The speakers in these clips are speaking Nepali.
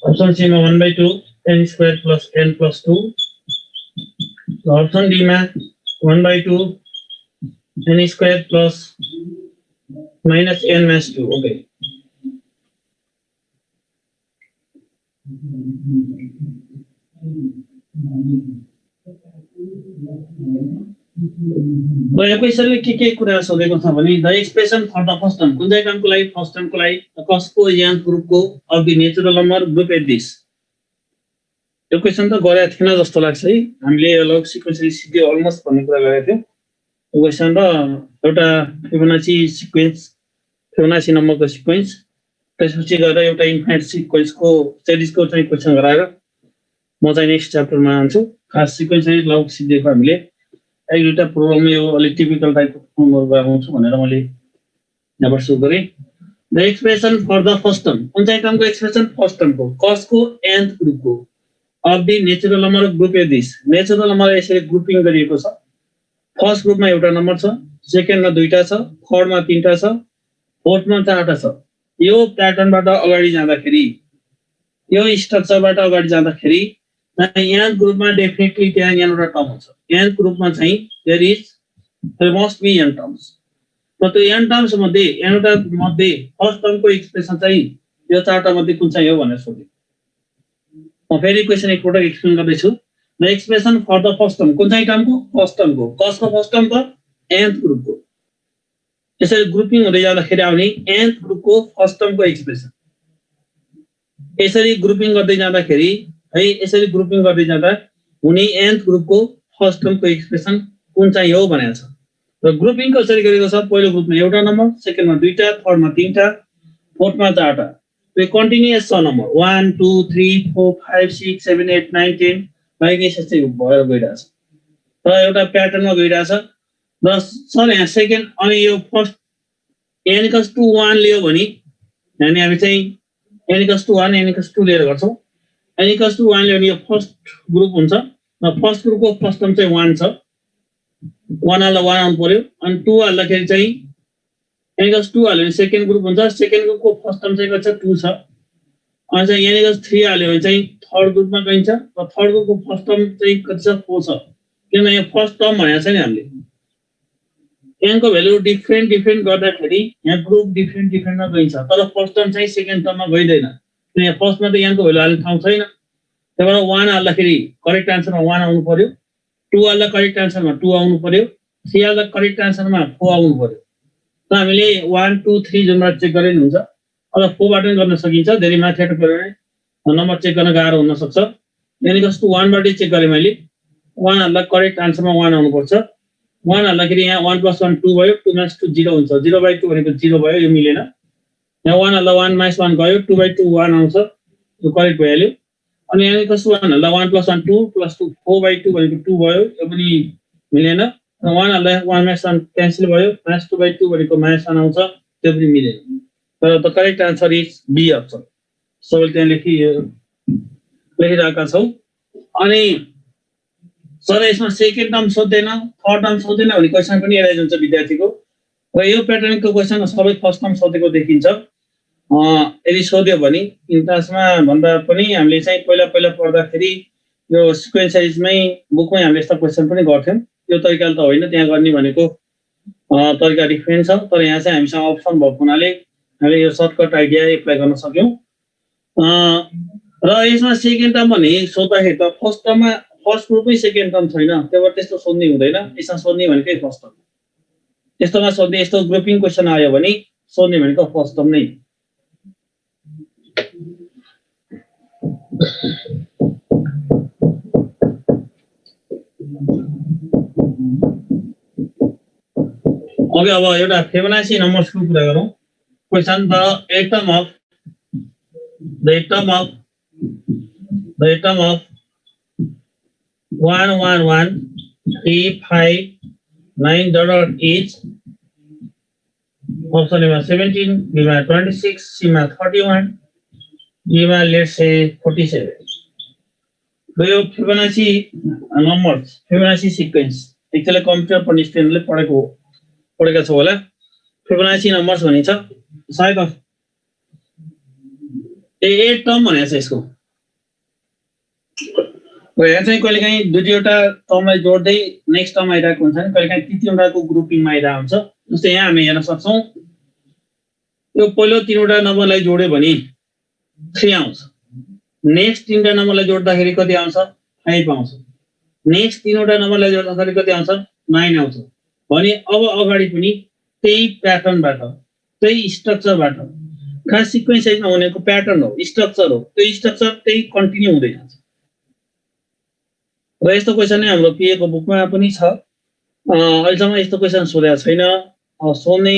Option C मा 1/2 n square plus n plus 2. Option D मा 1/2 n square plus minus n minus 2. Okay. यो क्वेशनले के कुरा सोधेको छ भने the expression for the first term कुन चाहिँ टर्मको लागि फर्स्ट टर्मको लागि कसको यान्थ ग्रुपको of the natural number group at this. यो क्वेशन त गरेको थिएन जस्तो लाग्छ है, हामीले अलग सिक्वेन्स अलमोस्ट भन्ने कुरा गरेको थियौँ। यो क्वेशन र एउटा फिबोनाची सिक्वेन्स फिबोनाची नम्बरको सिक्वेन्स त्यसपछि गएर एउटा इन्फाइनाइट सिक्वेन्सको सिरिजको चाहिँ क्वेशन गराएर म चाहिँ नेक्स्ट च्याप्टरमा आउँछु। खास सिक्वेन्स चाहिँ लग सिक्दिएको हामीले एक दुईटा प्रोग्राममा यो अलि टिपिकल टाइपको फर्महरु गराउँछु भनेर मैले यहाँबाट सुरु गरेँ। The expression for the first term कुन चाहिँ टर्मको एक्सप्रेसन फर्स्ट टर्मको कसको nth ग्रुपको of the natural number group at this. Natural number यसरी ग्रुपिङ गरिएको छ। फर्स्ट ग्रुपमा एउटा नम्बर छ, सेकेन्डमा दुईटा छ, थर्डमा तीनटा छ, फोर्थमा चारटा छ। यो प्याटर्नबाट अगाडि जाँदाखेरि यो स्ट्रक्चरबाट अगाडि जाँदाखेरि nth ग्रुपमा डेफिनेटली त्यहाँ एउटा टर्म हुन्छ। nth ग्रुपमा चाहिँ there must be n terms. र त्यो n टर्म्स मध्ये फर्स्ट टर्मको एक्सप्रेसन चाहिँ यो चारटा मध्ये कुन चाहिँ हो भनेर सोधे। म फेरि क्वेशन एकपटक एक्सप्लेन गर्दैछु। The expression for the first term कुन चाहिँ टर्मको फर्स्ट टर्मको कसको फर्स्ट टर्म त nth ग्रुपको। यसरी ग्रुपिङ हुँदै जाँदाखेरि आउने nth ग्रुपको फर्स्ट टर्मको एक्सप्रेसन। यसरी ग्रुपिङ गर्दै जाँदाखेरि है यसरी ग्रुपिङ गर्दै जाँदा हुने nth ग्रुपको फर्स्ट टर्मको एक्सप्रेसन कुन चाहिँ हो भनेको छ। र ग्रुपिङ कसरी गरेको छ पहिलो ग्रुपमा एउटा नम्बर, सेकेन्डमा दुईटा, थर्डमा तीनटा, फोर्थमा चारटा। त्यो कन्टिन्युअस छ नम्बर 1 2 3 4 5 6 7 8 9 10 बाइक यसै भएर गइरहेछ र एउटा प्याटर्नमा गइरहेछ। र सर यहाँ सेकेन्ड अनि यो फर्स्ट n इक्वल्स टु 1 लियो भने अनि हामी चाहिँ n equals to 1 n equals to लिएर गर्छौं। n इक्वल्स टु 1 लियो भने यो फर्स्ट ग्रुप हुन्छ र फर्स्ट ग्रुपको फर्स्ट टर्म चाहिँ 1 छ। 1 हाल्दा 1 आउनु पर्यो अनि 2 हाल्दाखेरि चाहिँ n इक्वल्स 2 हाल्यो भने सेकेन्ड ग्रुप हुन्छ। सेकेन्ड ग्रुपको फर्स्ट टर्म चाहिँ कति छ 2 छ। अनि चाहिँ n इक्वल्स 3 हाल्यो भने चाहिँ थर्ड ग्रुपमा गइन्छ र थर्ड ग्रुपको फर्स्ट टर्म चाहिँ कति छ 4 छ। किन यो फर्स्ट टर्म भनेको छ नि हामीले n को भ्यालु डिफरेन्ट गर्दाखेरि यहाँ ग्रुप डिफरेन्टमा गइन्छ तर फर्स्ट टर्म चाहिँ सेकेन्ड टर्ममा गइदैन। किन यहाँ फर्स्टमा त n को भ्यालु हाल्ने ठाउँ छैन। त्यही भएर 1 हाल्दाखेरि करेक्ट आन्सरमा 1 आउनु पर्यो, 2 हाल्दा करेक्ट आन्सरमा 2 आउनु पर्यो, 3 हाल्दा करेक्ट आन्सरमा 4 आउनु पर्यो। त हामीले 1 2 3 जुनबाट चेक गरे नि हुन्छ। अब 4 बाट पनि गर्न सकिन्छ। धेरै माथिबाट गरे भने नम्बर चेक गर्न गाह्रो हुन सक्छ। n इक्वल्स टु 1 बाट चेक गरे मैले 1 हाल्दा करेक्ट आन्सरमा 1 आउनु पर्छ। 1 हाल्दाखेरि यहाँ 1 + 1 2 भयो, 2 - 2 0 हुन्छ। 0/2 भनेको 0 भयो, यो मिलेन। यहाँ 1 हाल्दा 1 - 1 गयो, 2/2 1 आउँछ, यो करेक्ट भइहाल्यो। अनि n इक्वल्स टु 1 हाल्दा 1 + 1 2 + 2 4/2 भनेको 2 भयो, यो पनि मिलेन। 1 हाल्दा 1 - 1 क्यान्सल भयो, -2/2 भनेको -1 आउँछ, त्यो पनि मिलेन। तर the correct answer is B option. सबैले त्यहाँ लेखिरहेका छौं। अनि सर यसमा सेकेन्ड टर्म सोध्दैन, थर्ड टर्म सोध्दैन भने क्वेशन पनि एराइज हुन्छ विद्यार्थीको। र यो प्याटर्नको क्वेशन सबै फर्स्ट टर्म सोधेको देखिन्छ। यदि सोध्यो भने इन्ट्रान्समा भन्दा पनि हामीले चाहिँ पहिला पढ्दाखेरि यो सिक्वेन्स साइजमै बुकमै हामीले यस्ता क्वेशन पनि गर्थ्यौं। यो तरिकाले त होइन, त्यहाँ गर्ने भनेको तरिका डिफरेन्ट छ। तर यहाँ चाहिँ हामीसँग अप्सन भएको हुनाले हामीले यो सर्टकट आइडिया एप्लाई गर्न सक्यौं। र यसमा सेकेन्ड टर्म भने सोध्दाखेरि त फर्स्ट टर्ममा फर्स्ट ग्रुपमै सेकेन्ड टर्म छैन, त्यही त्यस्तो सोध्ने हुँदैन। यसमा सोध्ने भनेकै फर्स्ट टर्म। यस्तोमा सोध्ने यस्तो ग्रुपिङ क्वेशन आयो भने सोध्ने भनेको फर्स्ट टर्म नै। ओके, अब एउटा फिबोनाची नम्बर्सको कुरा गरौँ। Question the atom of 1 1 1 3 5 9 each. Option A 17, B 26, C 31, D let's say 47. यो Fibonacci numbers Fibonacci sequence actually computer पढ्ने स्टुडेन्टले पढेका छौ होला। फिबोनाची नम्बर्स भनिन्छ सायद 8 टर्म भनेको छ यसको। र यहाँ चाहिँ कहिलेकाहीँ दुई दुईवटा टर्मलाई जोड्दै नेक्स्ट टर्म आइरहेको हुन्छ नि कहिलेकाहीँ तीनवटाको ग्रुपिङमा आइरहेको हुन्छ जस्तै यहाँ हामी हेर्न सक्छौँ यो पहिलो तीनवटा नम्बरलाई जोड्यो भने 3 आउँछ नेक्स्ट तीनवटा नम्बरलाई जोड्दाखेरि कति आउँछ 5 आउँछ नेक्स्ट तीनवटा नम्बरलाई जोड्दाखेरि कति आउँछ 9 आउँछ भने अब अगाडि पनि त्यही प्याटर्नबाट त्यही स्ट्रक्चरबाट खास सिक्वेन्स साइजमा हुनेको प्याटर्न हो स्ट्रक्चर हो त्यो स्ट्रक्चर त्यही कन्टिन्यू हुँदै जान्छ र यस्तो क्वेसन नै हाम्रो पिएको बुकमा पनि छ अहिलेसम्म यस्तो क्वेसन सोधेको छैन सोध्ने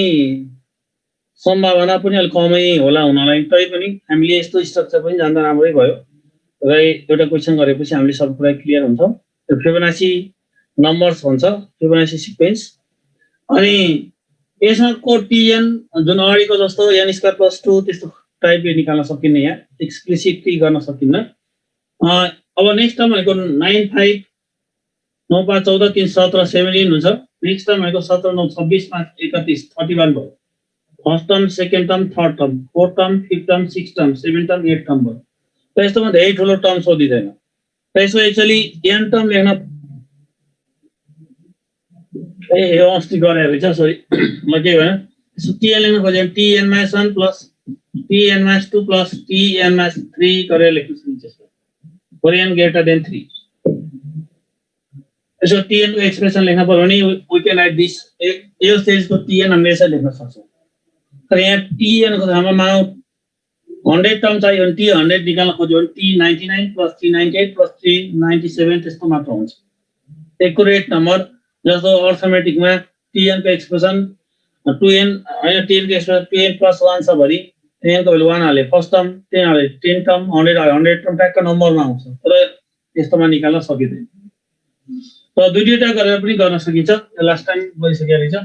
सम्भावना पनि अलिक कमै होला हुनलाई तैपनि हामीले यस्तो स्ट्रक्चर पनि जान्दा राम्रै भयो र एउटा क्वेसन गरेपछि हामीले सब कुरा क्लियर हुन्छ फिबोनाची नम्बर्स भन्छ फिबोनाची सिक्वेन्स अनि यसमा को टिएन जुन अगाडिको जस्तो n स्क्वायर प्लस 2 त्यस्तो टाइपले निकाल्न सकिन्न यहाँ एक्सप्लिसिटली गर्न सकिन्न अब नेक्स्ट टर्म भनेको 9 5 9 5 14 3 17 17 हुन्छ नेक्स्ट टर्म भनेको 17 9 26 5 31 31 भयो first term second term third term fourth term fifth term sixth term seventh term eight term भयो र यस्तोमा धेरै ठुलो टर्म सोधिँदैन र यसमा एक्चुअली n टर्म लेख्न यो अस्ति गरे रहेछ सरी म के भने टिएन लेख्न खोजेँ TN minus 1 plus TN minus 2 plus TN minus 3 गरेर लेख्न सकिन्छ for n greater than 3 so tn को एक्सप्रेसन लेख्न पर्यो भने we can write this यो स्टेजको tn हामीले यसरी लेख्न सक्छौं तर यहाँ tn को ठाउँमा मानौ 100 टर्म चाहियो भने t 100 निकाल्न खोज्यो भने t 99 plus t 98 plus t 97 त्यस्तो मात्र हुन्छ एक्युरेट नम्बर जस्तो अर्थमेटिकमा tn को एक्सप्रेसन 2n हैन tn को एक्सप्रेसन 2n + 1 छ भरि n को भ्यालु 1 हाले फर्स्ट टर्म 10 हाले 10 टर्म 100 हाले 100 टर्म ट्याक्क नम्बरमा आउँछ तर यस्तोमा निकाल्न सकिदैन तर दुई दुईटा गरेर पनि गर्न सकिन्छ लास्ट टाइम गरिसके रहेछ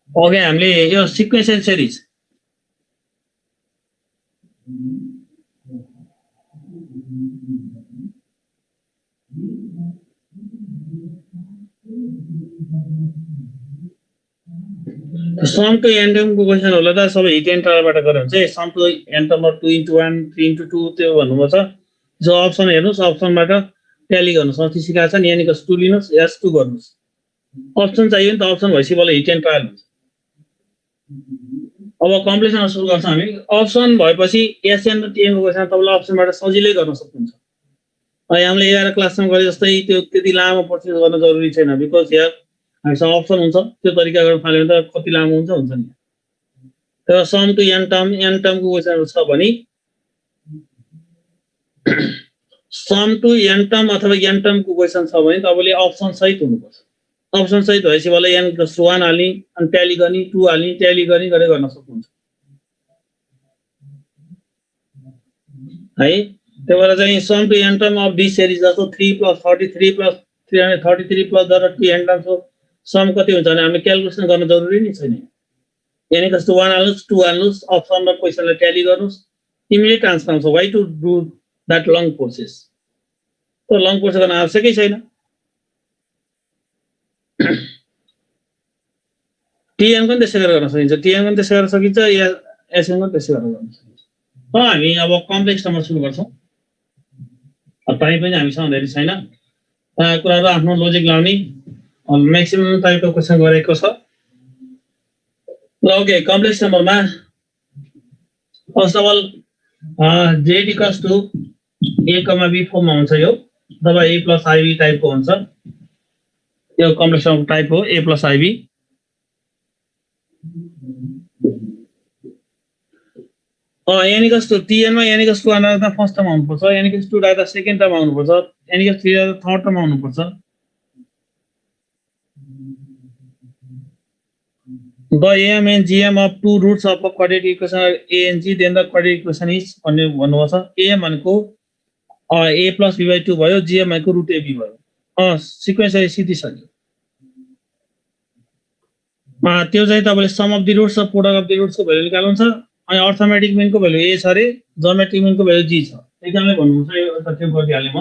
ओके हामीले यो सिक्वेन्शियल सिरिज सम को n टर्म को क्वेशन होला त सबै हिट एन्ड ट्रायलबाट गरे हुन्छ सम टु n टर्म 2 * 1 3 * 2 त्यो भन्नुपर्छ जो अप्सन हेर्नुस् अप्सनबाट ट्याली गर्नुस् अस्ति सिकाएको छ नि n = 2 लिनुस् s2 गर्नुस् अप्सन चाहियो नि त अप्सन भएपछि बल्ल हिट एन्ड ट्रायल हुन्छ अब कम्प्लिसन सुरु गर्छौं हामी अप्सन भएपछि sn र tn को क्वेशन तपाईलाई अप्सनबाट सजिलै गर्न सक्नुहुन्छ अहिले हामीले 11 क्लासमा गरे जस्तै त्यो त्यति लामो प्रोसेस गर्न जरुरी छैन बिकज हियर हामीसँग अप्सन हुन्छ त्यो तरिका गर्न थाल्यो भने त कति लामो हुन्छ नि तर सम टु n टर्म को क्वेशन छ भने सम टु n टर्म अथवा n टर्म को क्वेशन छ भने तपाईले अप्सन सहित हुनुपर्छ अप्सन सहित भएपछि बल्ल n + 1 हाल्ने अनि ट्याली गर्ने 2 हाल्ने ट्याली गर्ने गरे गर्न सक्नुहुन्छ है त्यो भएर चाहिँ sum to n term of this series जस्तो 3 + 33 + 333 + गरेर टु n टर्म सम कति हुन्छ भने हामीले क्याल्कुलेसन गर्न जरुरी नै छैन n = 1 हाल्नुस् 2 हाल्नुस् अप्सन र क्वेशनलाई ट्याली गर्नुस् इमिडिएट आन्सर आउँछ why to do that long process त्यो लङ प्रोसेस गर्न आवश्यकै छैन टिएन पनि त्यसै गरेर गर्न सकिन्छ टिएन पनि त्यसै गरेर सकिन्छ या एसएन पनि त्यसै गरेर गर्न सकिन्छ हामी अब कम्प्लेक्स नम्बर सुरु गर्छौं टाइम पनि हामीसँग धेरै छैन कुराहरु आफ्नो लजिक लाउने म्याक्सिमम टाइपको क्वेशन गरेको छ ल ओके कम्प्लेक्स नम्बरमा first of all z = a, b फर्ममा हुन्छ यो अथवा a + ib टाइपको हुन्छ यो कम्प्लेक्स नम्बर टाइप हो a + ib n = tn मा n = 2 राख्दा फर्स्ट टर्म आउनु पर्छ n = 2 राख्दा सेकेन्ड टर्म आउनु पर्छ n = 3 राख्दा थर्ड टर्म आउनु पर्छ the am and gm of two roots of a quadratic equation are a and g then the quadratic equation is भन्ने भन्नुहुन्छ am भनेको a + b/2 भयो gm भनेको √ab भयो सिक्वेन्स सिधै सक्यो त्यो चाहिँ तपाईले सम अफ द रुट्स र प्रोडक्ट अफ द रुट्स को भ्यालु निकाल्नुहुन्छ अनि अर्थमेटिक मिन को भ्यालु a छ रे ज्योमेट्रिक मिन को भ्यालु g छ एकदमै भन्नुहुन्छ यो त त्यो गरिहाले म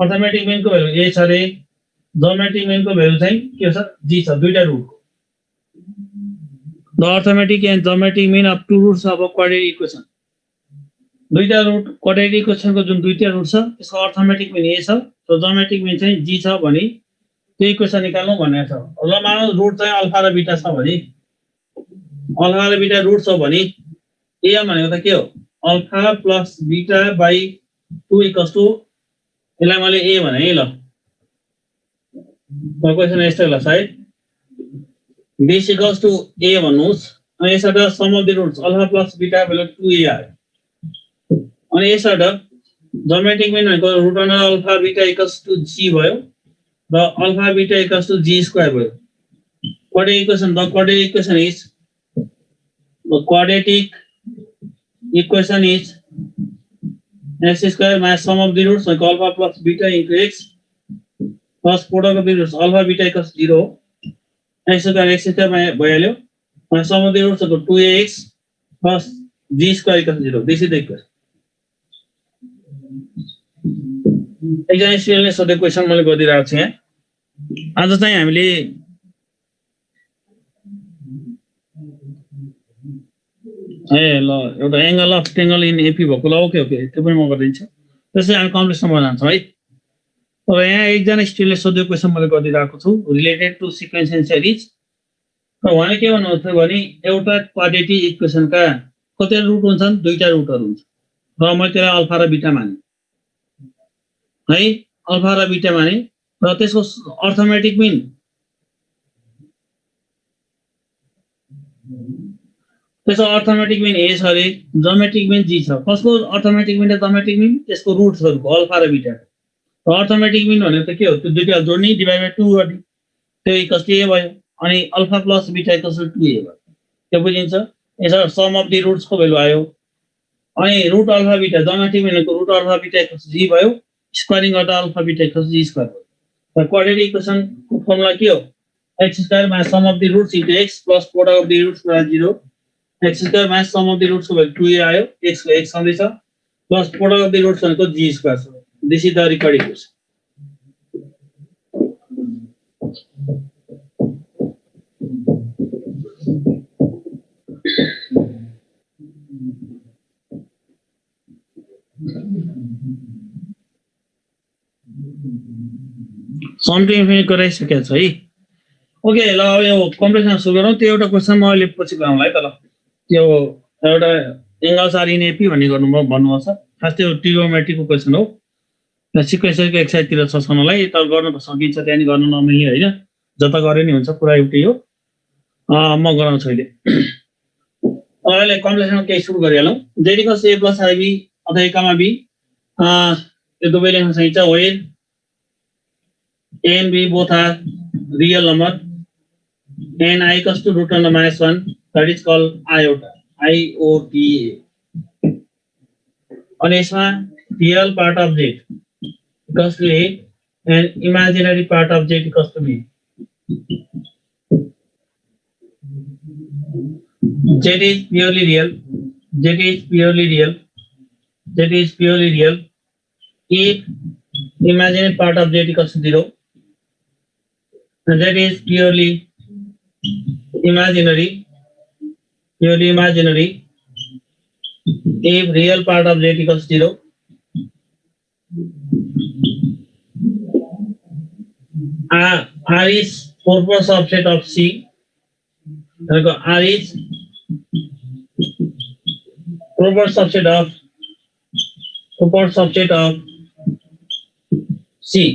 अर्थमेटिक मिन को भ्यालु a छ रे ज्योमेट्रिक मीन को भ्यालु चाहिँ के छ जी छ दुईटा रुटको the arithmetic and geometric mean of two roots of a quadratic equation दुईटा रुट क्वाड्रेटिक इक्वेसनको जुन दुईटा रुट छ त्यसको अर्थमेटिक मीन ए छ र ज्योमेट्रिक मीन चाहिँ जी छ भने त्यो इक्वेसन निकाल्नु भनेको छ ल मानौ रुट चाहिँ अल्फा र बीटा छ भने अल्फा र बीटा रुट छ भने ए भनेको त के हो alpha plus beta by 2 equals to यसलाई मैले ए भने है ल क्वेसन यस्तै होला सायद दिस इक्वल्स टु ए भन्नुस् अनि यसबाट sum of the roots alpha plus beta value 2a आयो अनि यसबाट ज्योमेट्रिक मीन भनेको root under alpha beta equals to g भयो र alpha beta equals to g square भयो quadratic equation the quadratic equation is the quadratic equation is x square minus sum of the roots like alpha plus beta into x plus product of the roots alpha beta equals 0 x square भइहाल्यो minus sum of the roots like 2ax plus g square equals 0 this is the equation एकजना स्टुडेन्टले सोधेको क्वेसन मैले गरिदिरहेको छु यहाँ आज चाहिँ हामीले ए ल एउटा angle of tangle in AP भएको ल ओके ओके त्यो पनि म गरिदिन्छु त्यसै हामी कम्प्लेक्स नम्बर जान्छौँ है तर यहाँ एकजना स्टुडेन्टले सोधेको क्वेसन मैले गरिदिरहेको छु related to sequence and series र उहाँले के भन्नुहुन्छ भने एउटा क्वाड्रेटिक इक्वेसनका कतिवटा रुट हुन्छन् दुईटा रुटहरू हुन्छ र मैले त्यसलाई अल्फा र बीटा माने है अल्फा र बीटा माने र त्यसको अर्थमेटिक मीन त्यसको अर्थमेटिक मीन ए छ अरे ज्योमेट्रिक मीन जी छ कसको अर्थमेटिक मीन र ज्योमेट्रिक मीन त्यसको रुट्सहरुको अल्फा र बीटा र अर्थमेटिक मीन भनेको त के हो त्यो दुईटा जोड्ने डिभाइड बाइ 2 गर्ने त्यो इक्वल्स टु ए भयो अनि alpha plus beta equals to 2a भयो त्यो बुझिन्छ यसो सम अफ द रुट्स को भ्यालु आयो अनि रुट अल्फा बीटा ज्योमेट्रिक मीनको root alpha beta equals g भयो स्क्वायरिङ गर्दा alpha beta equals g square भयो र क्वाड्रेटिक इक्वेसन को फर्मुला के हो x square minus sum of the roots into x plus product of the roots by 0 x square minus sum of the roots को भ्यालु 2a आयो x को x आउँदै छ plus product of the roots भनेको g स्क्वायर छ this is the required equation something infinite गराइसकेको छ है ओके ल अब यो कम्प्लेक्सन सुरु गरौँ त्यो एउटा क्वेसन म अहिले पछि गरौँला है त ल त्यो एउटा एंगल्स आर इन एपी भन्ने भन्नुपर्छ खास त्यो ट्रिगोमेट्रीको क्वेसन हो र सिक्वेन्सको एक्सरसाइजतिर छ छनलाई त गर्न सकिन्छ त्यहाँ गर्न नमिल्ने हैन जता गरे नि हुन्छ कुरा एउटै हो म गराउँछु अहिले अहिले कम्प्लेक्सन केही सुरु गरिहालौँ z = a + ib अथवा a, b यो दुवै लेख्न सकिन्छ where a and b both are real number and I equals to root under -1 that is called iota अनि यसमा real part of z equals to a and imaginary part of z equals to b z is purely real z is purely real z is purely real if imaginary part of z equals to 0 and that is purely imaginary if real part of z equals 0 r is proper subset of c r is proper subset of c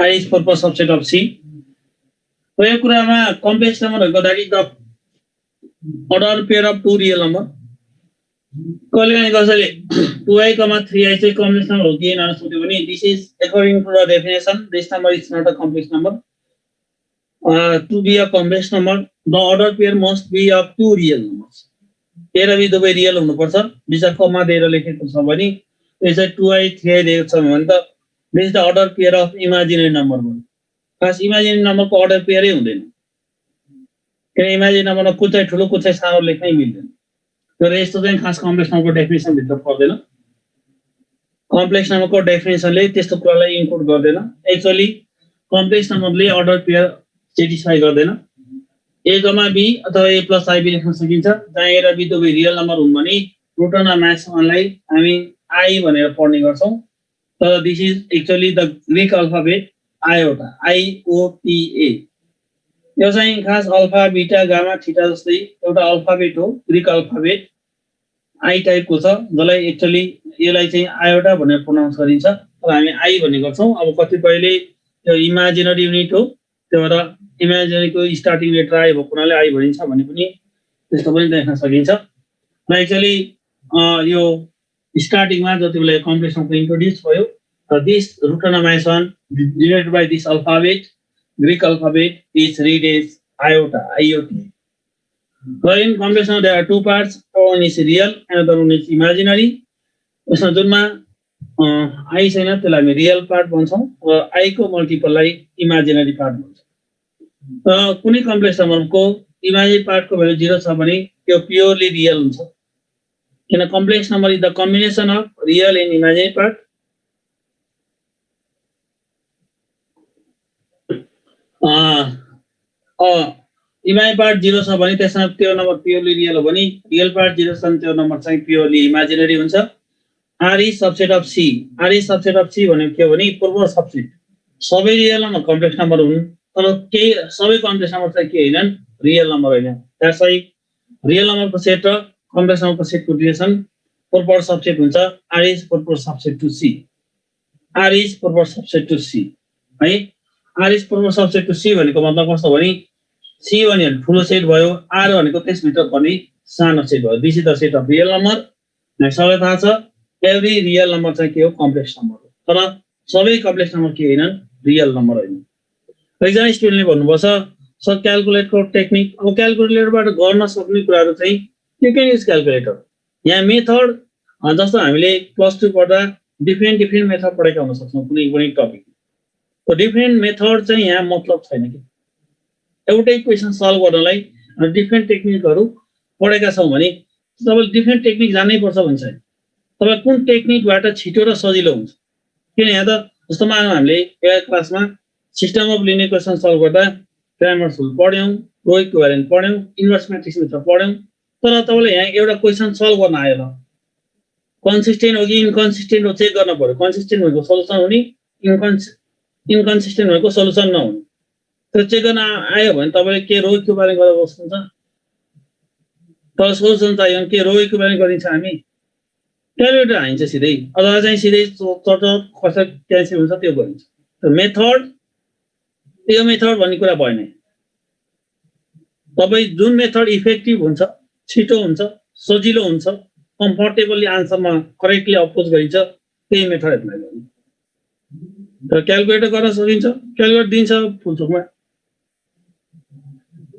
I is proper subset of C. So यो कुरामा complex नम्बरहरुको that is the order pair of two real number. कहिलेकाहीँ कसैले 2i, 3i चाहिँ कम्प्लेक्स नम्बर हो कि हैन सोध्यो भने this is according to the definition this number is not a complex number. To be a complex number the order pair must be of two real numbers. A र b दुवै रियल हुनुपर्छ बिचमा कमा दिएर लेखेको छ भने यो चाहिँ 2i 3i दिएको छ भने त this is the order pair of imaginary number one खास imaginary number को order pair नै हुँदैन किन imaginary number मा कुन चाहिँ ठुलो कुन चाहिँ सानो लेख्नै मिल्दैन तर यस्तो चाहिँ खास कम्प्लेक्स नम्बरको डेफिनेसन भित्र पर्दैन कम्प्लेक्स नम्बरको डेफिनेसनले त्यस्तो कुरालाई इन्क्लुड गर्दैन। एक्चुअली कम्प्लेक्स नम्बरले अर्डर पेयर सेटिस्फाई गर्दैन। ए गमा बी अथवा ए प्लस आइबी लेख्न सकिन्छ, जहाँ ए र बी दुवै रियल नम्बर हुन् भने रुट अन म्याक्स वानलाई हामी आई भनेर पढ्ने गर्छौँ। तर this is actually the Greek alphabet iota, I O T A. यो चाहिँ खास अल्फा बीटा गामा थीटा जस्तै एउटा अल्फाबेट हो, ग्रीक अल्फाबेट आई टाइपको छ, जसलाई एक्चुअली यसलाई चाहिँ आयोटा भनेर प्रोनाउन्स गरिन्छ, तर हामी आई भन्ने गर्छौँ। अब कतिपयले यो इमेजिनरी युनिट हो, त्यो भएर इमेजिनरीको स्टार्टिङ लेटर आई भएको हुनाले आई भनिन्छ भन्ने पनि त्यस्तो पनि देख्न सकिन्छ। र एक्चुअली यो स्टार्टिङमा जति बेला कम्प्लेक्स नम्बर इन्ट्रोड्युस भयो, this root on minus one denoted by this alphabet, Greek alphabet is read as iota, IOTA. But in complex number, there are two parts. One is real, another one is imaginary. यसमा जुनमा आई छैन त्यसलाई हामी रियल पार्ट भन्छौँ र आई को मल्टिपललाई इमेजिनरी पार्ट भन्छौँ। र कुनै कम्प्लेक्स नम्बरको इमेजिनरी पार्टको भ्यालु 0 छ भने त्यो प्योरली रियल हुन्छ, किन complex number is the combination of real and imaginary part. Imaginary part 0 छ भने त्यसमा त्यो नम्बर प्योरली रियल हो भने रियल पार्ट 0 छ भने त्यो नम्बर चाहिँ प्योरली इमेजिनरी हुन्छ। R is subset of C, R is subset of C भनेको के हो भने पूर्व सबसेट। सबै रियल नम्बर कम्प्लेक्स नम्बर हुन्, तर केही सबै कम्प्लेक्स नम्बर चाहिँ के हैनन्, रियल नम्बर हैन। द्याट्स वाइ रियल नम्बरको सेट र कम्प्लेक्स नम्बरको सेटको रिलेसन पूर्व सबसेट हुन्छ। R is proper subset to C, R is proper subset to C है। R is proper subset to C भनेको मतलब कस्तो भने सी भने ठुलो सेट भयो, आर भनेको त्यसभित्र पनि सानो सेट भयो। This is the set of real number. सबैलाई थाहा छ एभ्री रियल नम्बर चाहिँ के हो, कम्प्लेक्स नम्बर हो, तर सबै कम्प्लेक्स नम्बर के हैनन्, रियल नम्बर हैन। एकजना स्टुडेन्टले भन्नुपर्छ सर क्याल्कुलेटरको टेक्निक, अब क्याल्कुलेटरबाट गर्न सक्ने कुराहरू चाहिँ यु क्यान युज क्याल्कुलेटर। यहाँ मेथड जस्तो हामीले प्लस 2 पढ्दा डिफ्रेन्ट मेथड पढेका हुन सक्छौँ कुनै पनि टपिक, तो डिफ्रेन्ट मेथड चाहिँ यहाँ मतलब छैन कि एउटै क्वेसन सल्भ गर्नलाई डिफ्रेन्ट टेक्निकहरू पढेका छौँ भने तपाईले डिफ्रेन्ट टेक्निक जान्नै पर्छ भन्छ। तपाईँ कुन टेक्निकबाट छिटो र सजिलो हुन्छ, किन यहाँ त जस्तो मानौँ हामीले एउटा क्लासमा system of linear question solve गर्दा ग्रामर रुल पढ्यौँ, रो इक्विभ्यालेन्ट पढ्यौँ, इन्भर्स म्याट्रिक्स मेथड पढ्यौँ, तर तपाईले यहाँ एउटा क्वेसन सल्भ गर्न आयो ल, कन्सिस्टेन्ट हो कि इन्कन्सिस्टेन्ट हो चेक गर्न पर्यो। कन्सिस्टेन्ट भनेको सल्युसन हुने, इन्कन्सिस्टेन्ट भनेको सल्युसन नहुने। त्यो चेक गर्न आयो भने तपाईले के रो इक्विभ्यालेन्ट गरेर बस्नुहुन्छ, तर सल्युसन चाहियो भने के रो इक्विभ्यालेन्ट गरिन्छ, हामी क्यालकुलेटर हाइन्छ सिधै, अथवा चाहिँ सिधै चट कसरी क्यान्सल हुन्छ त्यो गरिन्छ। त्यो मेथड यो मेथड भन्ने कुरा भएन। तपाईँ जुन मेथड इफेक्टिभ हुन्छ, छिटो हुन्छ, सजिलो हुन्छ, कम्फर्टेबली आन्सरमा करेक्टली अप्रोच गरिन्छ, त्यही मेथड एप्लाई गर्नु। तर क्यालकुलेटर गर्न सकिन्छ, क्यालकुलेटर दिन्छ फुलचोकमा,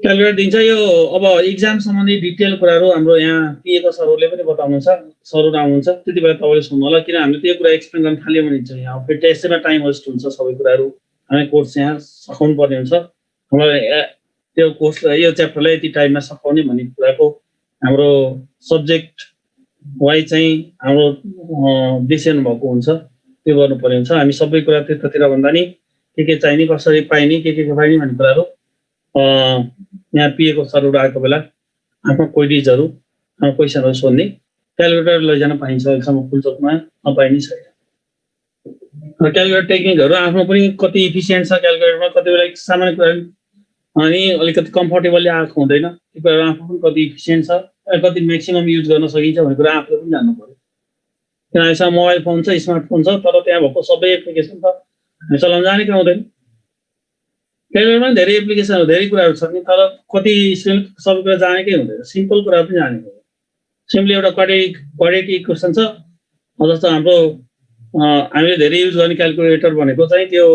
क्यालकुलेटर दिन्छ। यो अब इक्जाम सम्बन्धी डिटेल कुराहरू हाम्रो यहाँ पिएको सरहरूले पनि बताउनुहुन्छ, सरहरू आउनुहुन्छ, त्यति बेला तपाईँले सुन्नु होला, किन हामीले त्यो कुरा एक्सप्लेन गर्न थाल्यो भने चाहिँ यहाँ फेरि टेस्टमा टाइम वेस्ट हुन्छ। सबै कुराहरू हामी कोर्स यहाँ सघाउनु पर्ने हुन्छ, हामीलाई त्यो कोर्स यो च्याप्टरलाई यति टाइममा सघाउने भन्ने कुराको हाम्रो सब्जेक्ट वाइज चाहिँ हाम्रो डिसिजन भएको हुन्छ, त्यो गर्नुपर्ने हुन्छ। हामी सबै कुरा त्यतातिर भन्दा नि के चाहिने, कसरी पाइने, के पाइने भन्ने कुराहरू यहाँ पिएको सरहरू आएको बेला आफ्नो क्वेरिजहरू क्वेसनहरू सोध्ने, क्यालकुलेटर लैजान पाइन्छ। अहिलेसम्म फुलचोकमा नपाइने छैन। क्यालकुलेटर टेक्निकहरू आफ्नो पनि कति इफिसियन्ट छ क्यालकुलेटरमा, कति बेला सामान्य कुरा अनि अलिकति कम्फर्टेबली आएको हुँदैन, त्यो कुरा आफू पनि कति इफिसियन्ट छ, कति म्याक्सिमम युज गर्न सकिन्छ भन्ने कुरा आफूले पनि जान्नु पर्यो। किन हामीसँग मोबाइल फोन छ, स्मार्टफोन छ, तर त्यहाँ भएको सबै एप्लिकेसन त हामी चलाउन जानेकै हुँदैन। क्यालकुलेटरमा धेरै एप्लिकेसनहरू धेरै कुराहरू छ नि, तर कति सबै कुरा जानेकै हुँदैन, सिम्पल कुरा पनि जानेको हुँदैन। सिम्पली एउटा क्वाड्रेटिक इक्वेसन छ, जस्तो हाम्रो हामीले धेरै युज गर्ने क्यालकुलेटर भनेको चाहिँ त्यो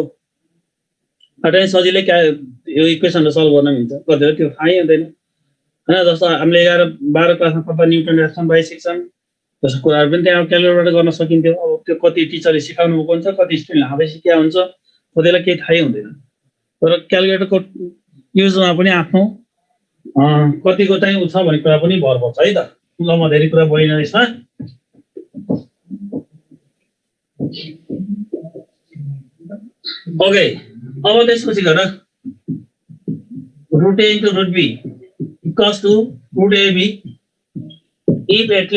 चाहिँ सजिलै यो इक्वेसनहरू सल्भ गर्न मिल्छ, कतिवटा त्यो थाहै हुँदैन होइन। जस्तो हामीले 11-12 क्लासमा पढ्दा न्युटन रेफ्सन बाई सेक्सन जस्तो कुराहरू पनि त्यहाँ क्यालकुलेटरबाट गर्न सकिन्थ्यो। अब त्यो कति टिचरले सिकाउनु भएको हुन्छ, कति स्टुडेन्टले आफै सिकाएको हुन्छ, कतिलाई केही थाहै हुँदैन। तर क्यालकुलेटरको युजमा पनि आफ्नो कतिको चाहिँ छ भन्ने कुरा पनि भर पर्छ है त। ल म धेरै कुरा बोलिनँ यसमा। ओके अब त्यसपछि गर root a into root b equals to root ab if at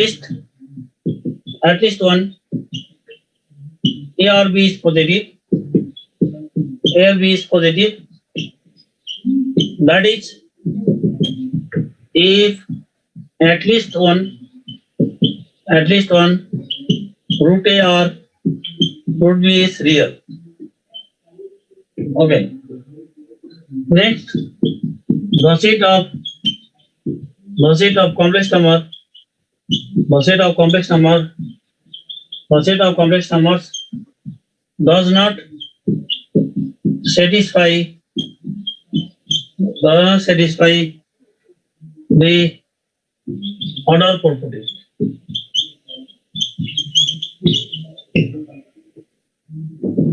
least one a or b is positive, a or b is positive, that is if at least one root a or root b is real. Okay. Next, the set of complex numbers does not satisfy the order property.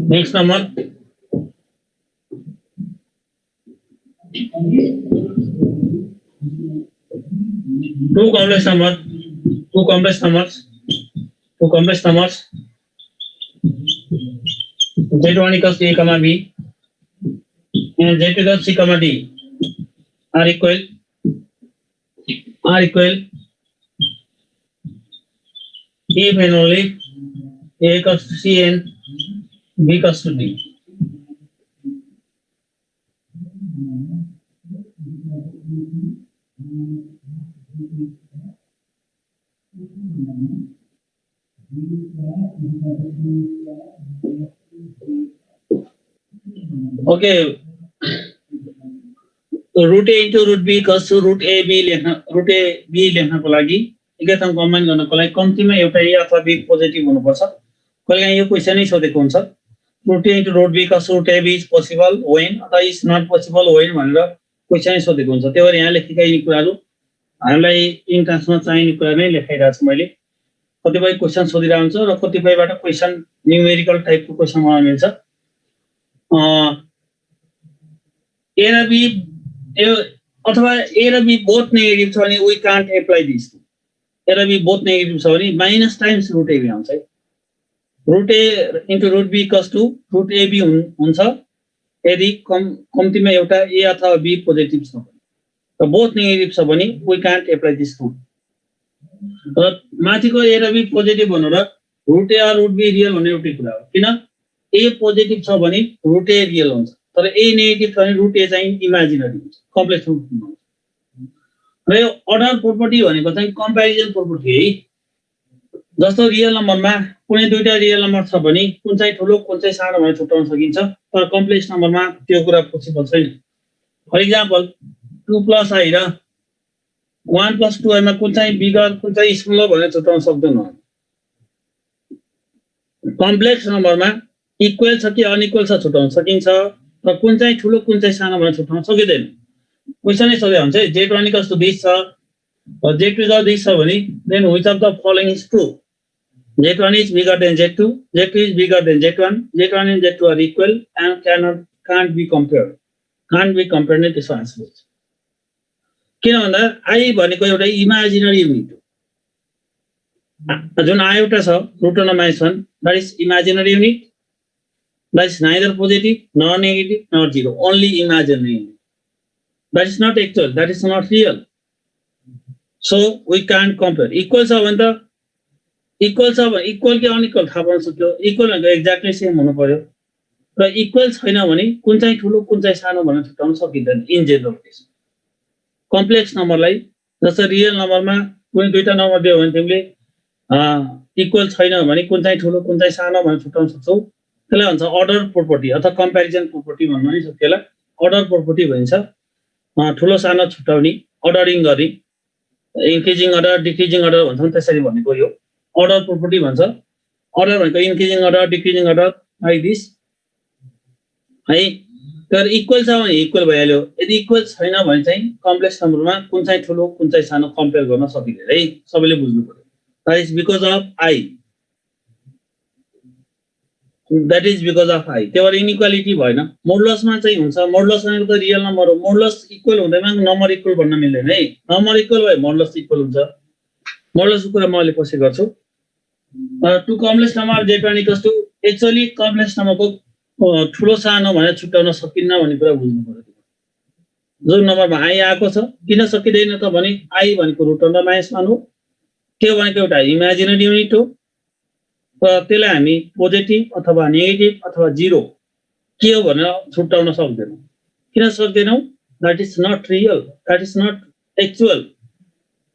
Next number. Two complex numbers z1 equals to a comma b and z equals c comma d are equal if and only a equals to c and b equals to d. Okay, root a into root b equals to root a b लेख्नको लागि एकैसँग कम्बाइन गर्नको लागि कम्तिमा एउटा a अथवा b पोजिटिभ हुनुपर्छ। कहिलेकाहीँ यो क्वेशनै सोधेको हुन्छ root a into root b equals to root a b is possible when अथवा is not possible when भनेर क्वेशनै सोधेको हुन्छ। त्यही भएर यहाँ लेखेका यी कुराहरू हामीलाई इन्ट्रान्समा चाहिने कुरा नै लेखाइरहेको छु मैले। कतिपय क्वेशन सोधिरहेको हुन्छ र कतिपयबाट क्वेशन न्यूमेरिकल टाइपको क्वेशन गर्न मिल्छ। A र B अथवा A र B बोथ नेगेटिभ छ भने we can't apply this. A र B बोथ नेगेटिभ छ भने माइनस टाइम्स रुट AB आउँछ। Root A into root B equals to root AB हुन्छ यदि कम्तिमा एउटा A अथवा B पोजिटिभ छ भने। र बोथ नेगेटिभ छ भने we can't apply this rule. र माथिको A र B पोजिटिभ भन्नु र रुट A र रुट B रियल भन्ने एउटै कुरा हो। किन A पोजिटिभ छ भने रुट A रियल हुन्छ तर A नेगेटिभ छ भने रुट A चाहिँ इमेजिनरी हुन्छ, कम्प्लेक्स रुट हुन्छ। र यो अर्डर प्रोपर्टी भनेको चाहिँ कम्प्यारिजन प्रोपर्टी है। जस्तो रियल नम्बरमा कुनै दुईटा रियल नम्बर छ भने कुन चाहिँ ठुलो कुन चाहिँ सानो भनेर छुट्याउन सकिन्छ तर कम्प्लेक्स नम्बरमा त्यो कुरा पोसिबल छैन। फर एक्जाम्पल 2 + i र 1 + 2i मा कुन चाहिँ बिगर कुन चाहिँ स्मलर भनेर छुट्याउन सक्दैन। कम्प्लेक्स नम्बरमा इक्वल छ कि अनइक्वल छ छुट्याउन सकिन्छ र कुन चाहिँ ठुलो कुन चाहिँ सानो भनेर छुट्याउन सकिँदैन। क्वेशनै सोधे हुन्छ z1 equals to this छ र z2 equals to this छ भने then which of the following is true? z1 is bigger than z2, z2 is bigger than z1, z1 and z2 are equal and can't be compared. Can't be compared नै त्यसको आन्सर हुन्छ। किन भन्दा i भनेको एउटा इमेजिनरी युनिट हो। जुन i एउटा छ root on -1 that is imaginary unit, that is neither positive nor negative nor zero, only imaginary unit. That is not actual, that is not real. So we can't compare. Equal छ भने त इक्वल छ भने इक्वल कि अनइक्वल थाहा पाउन सक्यो। इक्वल भनेको एक्ज्याक्टली सेम हुनु पर्यो र इक्वल छैन भने कुन चाहिँ ठुलो कुन चाहिँ सानो भनेर छुट्याउन सकिँदैन इन जेनरल केस। कम्प्लेक्स नम्बरलाई जस्तो रियल नम्बरमा कुनै दुईटा नम्बर दियो भने तिमीले इक्वल छैन भने कुन चाहिँ ठुलो कुन चाहिँ सानो भनेर छुट्याउन सक्छौ। त्यसलाई भन्छ अर्डर प्रोपर्टी अथवा कम्प्यारिजन प्रोपर्टी भन्नु नि सक्छ। त्यसलाई अर्डर प्रोपर्टी भनिन्छ। ठुलो सानो छुट्याउने अर्डरिङ गर्ने इन्क्रिजिङ अर्डर डिक्रिजिङ अर्डर भन्छौँ त्यसरी भनेको यो अर्डर प्रोपर्टी भन्छ। अर्डर भनेको increasing order decreasing order like this है। तर इक्वल छ भने इक्वल भइहाल्यो। यदि इक्वल छैन भने चाहिँ कम्प्लेक्स नम्बरमा कुन चाहिँ ठुलो कुन चाहिँ सानो कम्पेयर गर्न सकिँदैन है। सबैले बुझ्नु पर्यो। That is because of I. That is because of I. त्यही भएर इनइक्वालिटी भएन। मोडुलसमा चाहिँ हुन्छ। मोडुलस भनेको त रियल नम्बर हो। मोडुलस इक्वल हुँदैमा नम्बर इक्वल भन्न मिल्दैन है। नम्बर इक्वल भए मोडुलस इक्वल हुन्छ। मोडुलसको कुरा म अहिले पछि गर्छु। Two complex number z1 equals to actually complex नम्बरको ठुलो सानो भनेर छुट्याउन सकिन्न भन्ने कुरा बुझ्नु पर्यो। जुन नम्बरमा आई आएको छ किन सकिँदैन त भने आई भनेको √10⁻1 हो, त्यो भनेको एउटा इमेजिनरी युनिट हो, त्यसलाई हामी पोजिटिभ अथवा नेगेटिभ अथवा जिरो के हो भनेर छुट्याउन सक्दैनौँ। किन सक्दैनौँ? That is not real, that is not actual,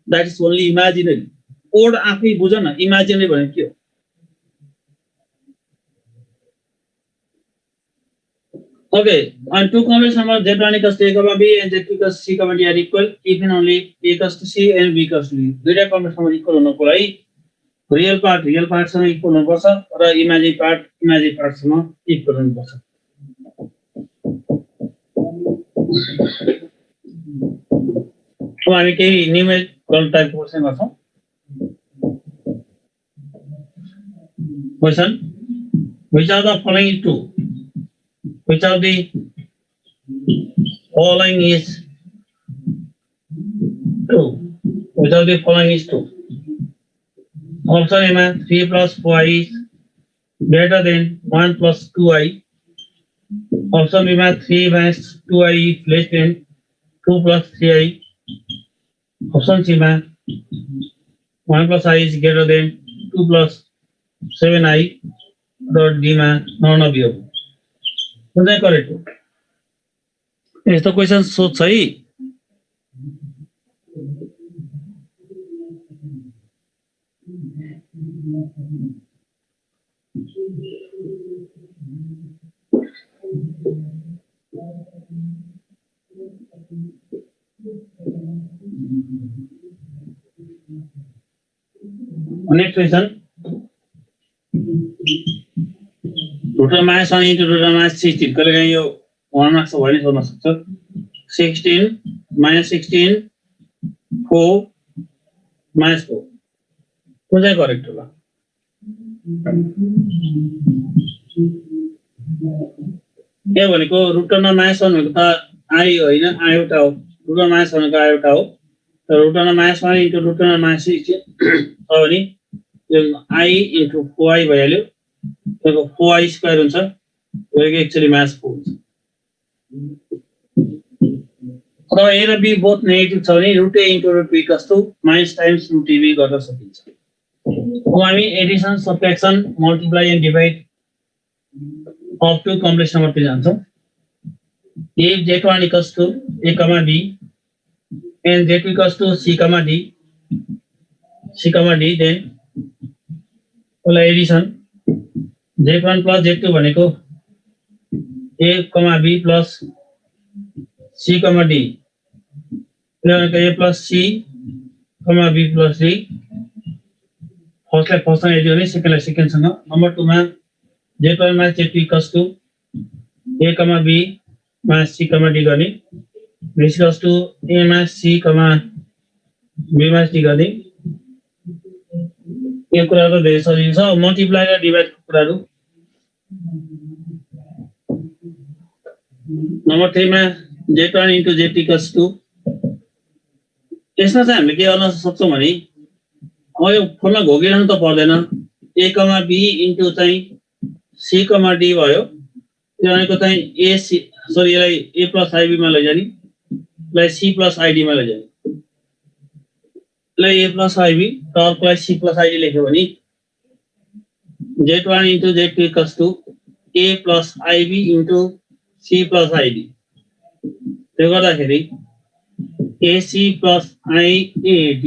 that is only imaginary. Code आफै बुझ न, इमेजिनरी भनेको के हो? Okay, and two complex numbers z1 equals to a comma b and z2 equals to c comma d are equal if and only a equals to c and b equals to d. दुईटा complex number equal हुनको लागि real part सँग equal हुनुपर्छ र imaginary part सँग equal हुनुपर्छ। अब हामी केही न्यूमेरिकल टाइपको क्वेशन गर्छौं। Question, which of the following is true? Which of the following is true? Which of the following is true? Option A, 3 plus 4i is greater than 1 plus 2i. Option B, 3 minus 2i is less than 2 plus 3i. Option C, 1 plus i is greater than 2 plus 7i. D, none of the above. कुन चाहिँ करेक्ट हो? यस्तो क्वेशन सोध्छ है। नेक्स्ट क्वेशन, √-1 into √-16 कहिलेकाहीँ यो 1 मार्क्स भने सोध्न सक्छ। 16 - 16 4 - 4 कुन चाहिँ करेक्ट होला? के भनेको √-1 भनेको त आई होइन, आयोटा हो। √-1 भनेको आयोटा हो। तर √-1 into √-16 हो भने यो आई into 4i भइहाल्यो। त्यसको 4i स्क्वायर हुन्छ, यो एक्चुअली -4 हुन्छ। अब a र b बोथ नेगेटिभ छ भने √a into √b equals to - times √b गर्न सकिन्छ। अब हामी addition, subtraction, multiply and divide of two complex नम्बरतिर जान्छौँ। if z1 equals to a comma b and z2 equals to c comma d then होला एडिसन z1 plus z2 भनेको a comma b plus c comma d भनेको a plus c comma b plus d। फर्स्टलाई फर्स्टसँग एडिट गर्ने, सेकेन्डलाई सेकेन्डसँग। नम्बर 2 मा z1 minus z2 equals to a comma b minus c comma d गर्ने, this equals to a minus c comma b minus d गर्ने। यो कुराहरु धेरै सजिलो छ। मल्टिप्लाई र डिभाइडको कुराहरु नम्बर 3 मा z1 into z2 equals to, यसमा चाहिँ हामीले के गर्न सक्छौं भने अब यो फर्मुला घोकिरहनु त पर्दैन। a comma b into चाहिँ c comma d भयो। त्यो भनेको चाहिँ यसलाई a plus ib मा लैजाने, यसलाई c plus id मा लैजाने। यसलाई a plus ib र अर्कोलाई c plus id लेख्यो भने z1 into z2 equals to a plus ib into c plus id। त्यो गर्दाखेरि ac plus iad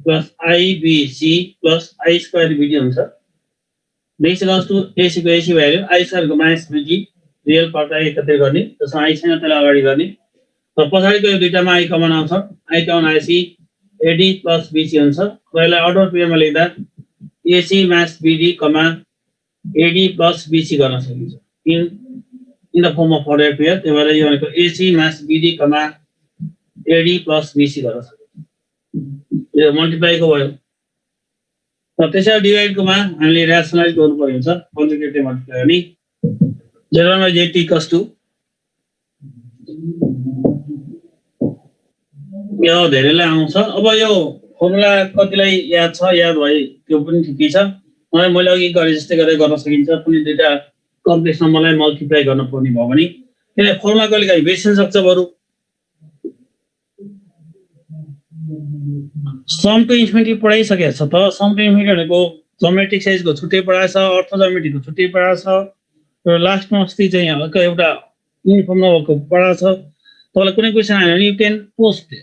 plus ibc plus i square bd हुन्छ। this equals to ac को ac भइहाल्यो, i square को minus bd, रियल पार्टलाई एकत्र गर्ने, जसमा i छैन त्यसलाई अगाडि गर्ने। र पछाडिको यो दुईटामा i कमन आउँछ, i कमन आएपछि ad plus bc हुन्छ। र यसलाई अर्डर पेयरमा लेख्दा ac minus bd, ad plus bc गर्न सकिन्छ in the form of order pair। त्यही भएर यो भनेको ac minus bd, ad plus bc गर्न सकिन्छ। यो मल्टिप्लाई को भयो। र त्यसैले डिभाइड कोमा हामीले र्यासनलाइज गर्नु पर्यो हुन्छ। कन्जुगेटिभ मल्टिप्लाई गर्ने z1 by z2 equals to, यो धेरैलाई आउँछ। अब यो फर्मुला कतिलाई याद छ, याद भयो त्यो पनि ठिकै छ। मैले अघि गरे जस्तै गरेर गर्न सकिन्छ कुनै दुईटा कम्प्लेक्स नम्बरलाई मल्टिप्लाई गर्न पर्ने भयो भने किन फर्मुला कहिलेकाहीँ बिर्सिन सक्छ बरु सम टु इन्फिनिटी पढाइसकेको छ त सम टु इन्फिनिटी भनेको ज्योमेट्रिक साइजको छुट्टै पढाएको छ अर्थ ज्योमेट्रीको छुट्टै पढाएको छ र लास्टमा अस्ति चाहिँ यहाँको एउटा युनिफर्म नभएको पढाएको छ तपाईँलाई कुनै क्वेसन आयो भने यु क्यान पोस्ट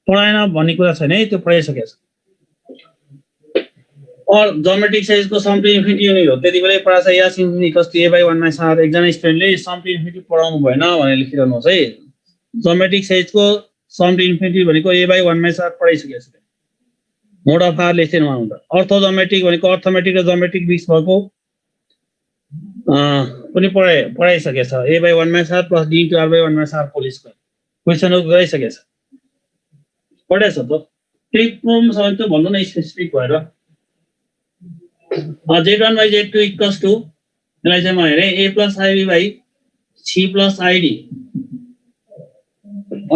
पढाएन भन्ने कुरा छैन है त्यो पढाइसकेको छ और ज्योमेट्रिक साइजको सम टु इन्फिनिटी युनिट हो त्यति बेलै पढाएको छ यास इन्फिनिटी कस to a by 1 minus r एकजना स्टुडेन्टले सम टु इन्फिनिटी पढाउनु भएन भनेर लेखिरहनुहोस् है ज्योमेट्रिक साइजको सम टु इन्फिनिटी भनेको a by 1 minus r पढाइसकेको छ मोड अफ आर लेख्दैन भन्नु त अर्थो ज्योमेट्रिक भनेको अर्थमेटिक र ज्योमेट्रिक मिक्स भएको पनि पढाइसकेको छ a by 1 minus r plus d into r by 1 minus r whole square क्वेसनहरु गराइसकेको छ पढाएको छ त ट्रिक प्रोब्लम छ भने त भन्नु न स्पेसिफिक भएर z1 by z2 equals to यसलाई चाहिँ म हेरे a plus ib by c plus id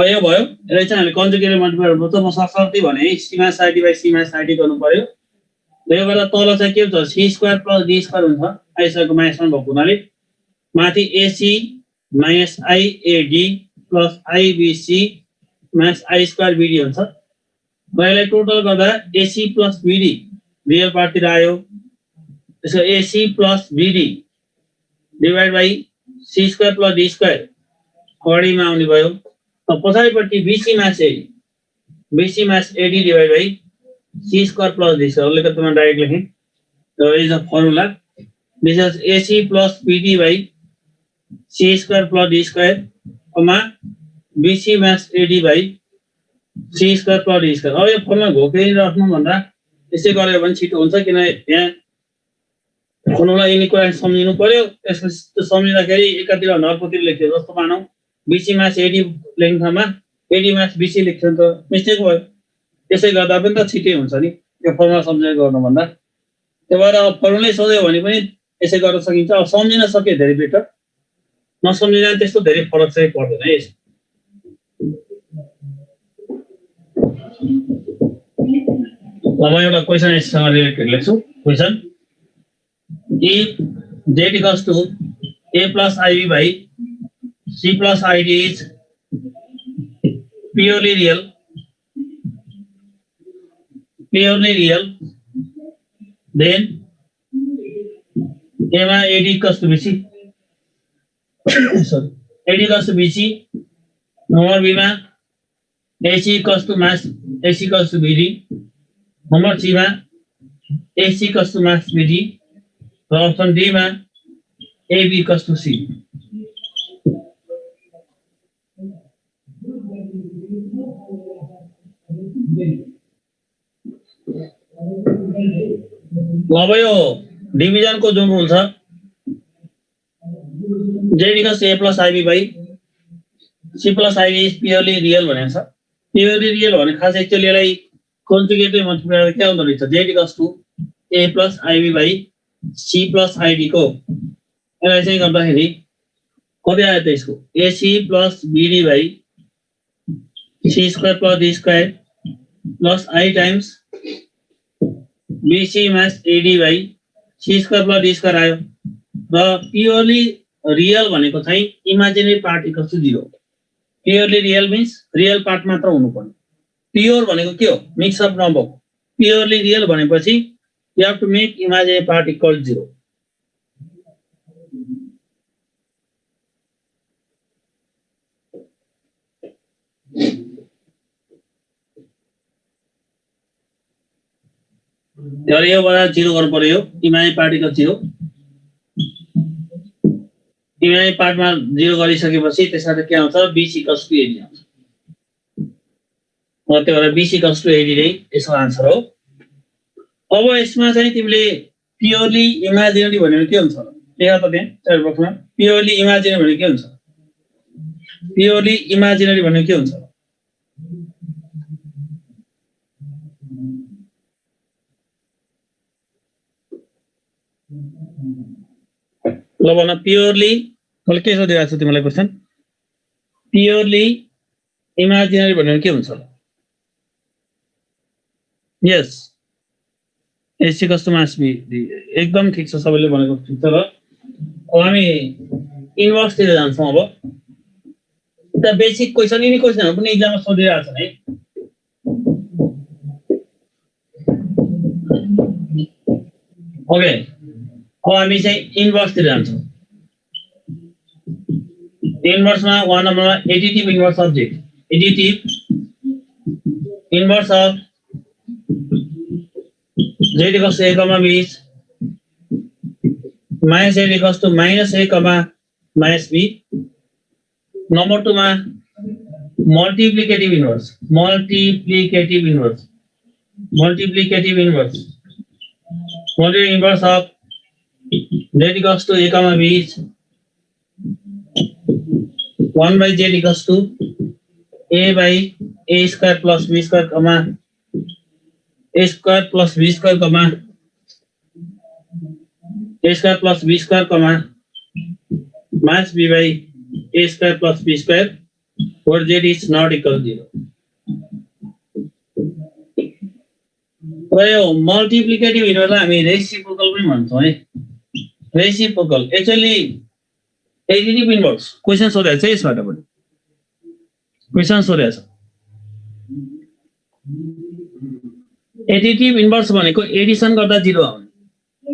यो भयो यसलाई चाहिँ हामीले कन्जुगेट मल्टिप्लाई गर्नु त म सरसर्ती भने c minus id by c minus id गर्नु पर्यो यो बेला तल चाहिँ के हुन्छ c square plus d square हुन्छ आइसकेको माइनस 1 भएको हुनाले माथि ac minus iad plus ibc minus i square bd हुन्छ र यसलाई टोटल गर्दा ac plus bd रियल पार्टतिर आयो त्यसको ac plus bd divide by c square plus d square अगाडिमा आउने भयो पछाडिपट्टि bc minus ad bc minus ad divide by c square plus d square अलिकति म डाइरेक्ट लेखेँ so is a formula this is ac plus bd by c square plus d square comma bc minus ad by c square plus d square अब यो फर्मुला घोकेर राख्नु भन्दा यसै गरे भने छिटो हुन्छ किन यहाँ फर्मुला इनइक्वालिटी सम्झिनु पर्यो त्यसपछि सम्झिँदाखेरि एकातिर नर्कोतिर लेख्यो जस्तो मानौ bc minus ad लेख्ने ठाउँमा ad minus bc लेख्यो नि त मिस्टेक भयो त्यसै गर्दा पनि त छिटै हुन्छ नि यो फर्मुला सम्झेर गर्नु भन्दा त्यही भएर अब फर्मुलै सोध्यो भने पनि यसै गर्न सकिन्छ अब सम्झिन सके धेरै बेटर नसम्झिँदा त्यस्तो धेरै फरक चाहिँ पर्दैन है अब एउटा क्वेशन यससँग रिलेटेड लेख्छु question if z equals to a plus ib by c plus id is purely real then a by ad equals to bc sorry ad equals to bc number b मा ac equals to mass ac equals to bd number c मा ac equals to mass bd र अप्सन डी मा ab equals to c अब यो डिभिजन को जुन रुल छ z equals to a plus ib by c plus id is purely real भनेको छ purely real भने खास एक्चुअली यसलाई कन्जुगेटिभ मल्टिप्लाई के हुँदो रहेछ z equals to a plus ib by c plus id को यसलाई चाहिँ गर्दाखेरि कति आयो त यसको ac plus bd by c square plus d square plus i times bc minus ad by c square plus d square आयो र प्योरली रियल भनेको चाहिँ imaginary part equals to 0 purely real means real part मात्र हुनुपर्ने प्योर भनेको के हो mix of number purely real भनेपछि you have to make imaginary part equal to 0 तर यो बडा 0 गर्नु पर्यो इमेजिनरी पार्ट इक्वल 0 इमेजिनरी पार्टमा 0 गरिसकेपछि त्यसबाट के आउँछ bc equals to ad आउँछ र त्यो भएर bc equals to ad नै यसको आन्सर हो अब यसमा चाहिँ तिमीले प्योरली इमेजिनरी भनेको के हुन्छ लेख त त्यहाँ चार बक्समा प्योरली इमेजिनरी भनेको के हुन्छ प्योरली इमेजिनरी भनेको के हुन्छ ल भन प्योरली मैले के सोधिरहेको छु तिमीलाई क्वेशन प्योरली इमेजिनरी भनेको के हुन्छ यस AC equals to minus B एकदम ठिक छ सबैले भनेको ठिक छ र अब हामी इन्भर्स तिर जान्छौं अब त बेसिक क्वेशन यिनी क्वेशनहरु पनि एक्जाममा सोधिरहेको छ है ओके अब हामी चाहिँ इन्भर्स तिर जान्छौं इन्भर्समा 1 नम्बरमा additive inverse object additive inverse of z equals to a comma b is minus z equals to minus a comma minus b. Number 2 मा multiplicative inverse multiplicative inverse multiplicative inverse of z equals to a comma b is 1 by z equals to a by a square plus b square comma a square plus b square comma a square plus b square comma minus b by a square plus b square where z is not equal to 0. यो मल्टिप्लिकेटिभ इन्भर्सलाई हामी रेसिप्रोकल पनि भन्छौं है reciprocal actually additive inverse question सोधेको छ यसबाट पनि क्वेशन सोधेको छ एडिटिभ इन्भर्स भनेको एडिसन गर्दा 0 आउने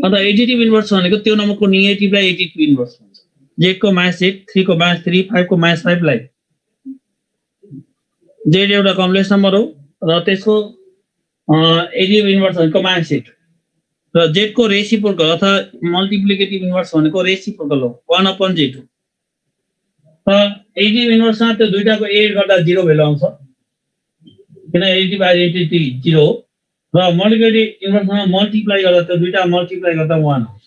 अन्त एडिटिभ इन्भर्स भनेको त्यो नम्बरको नेगेटिभलाई एडिटिभ इन्भर्स भन्छ z को माइनस 8 3 को माइनस 3 5 को माइनस 5 लाई z एउटा कम्प्लेक्स नम्बर हो र त्यसको एडिटिभ इन्भर्स भनेको माइनस 8 र z को रेसिप्रोकल अथवा मल्टिप्लिकेटिभ इन्भर्स भनेको रेसिप्रोकल हो 1/z हो र एडिटिभ इन्भर्समा त्यो दुईटाको एड गर्दा 0 भेल्यु आउँछ किन एडिटिभ आइडेन्टिटी 0 हो र मल्टिप्लिकेटिभ इन्भर्समा मल्टिप्लाई गर्दा त्यो दुईटा मल्टिप्लाई गर्दा 1 आउँछ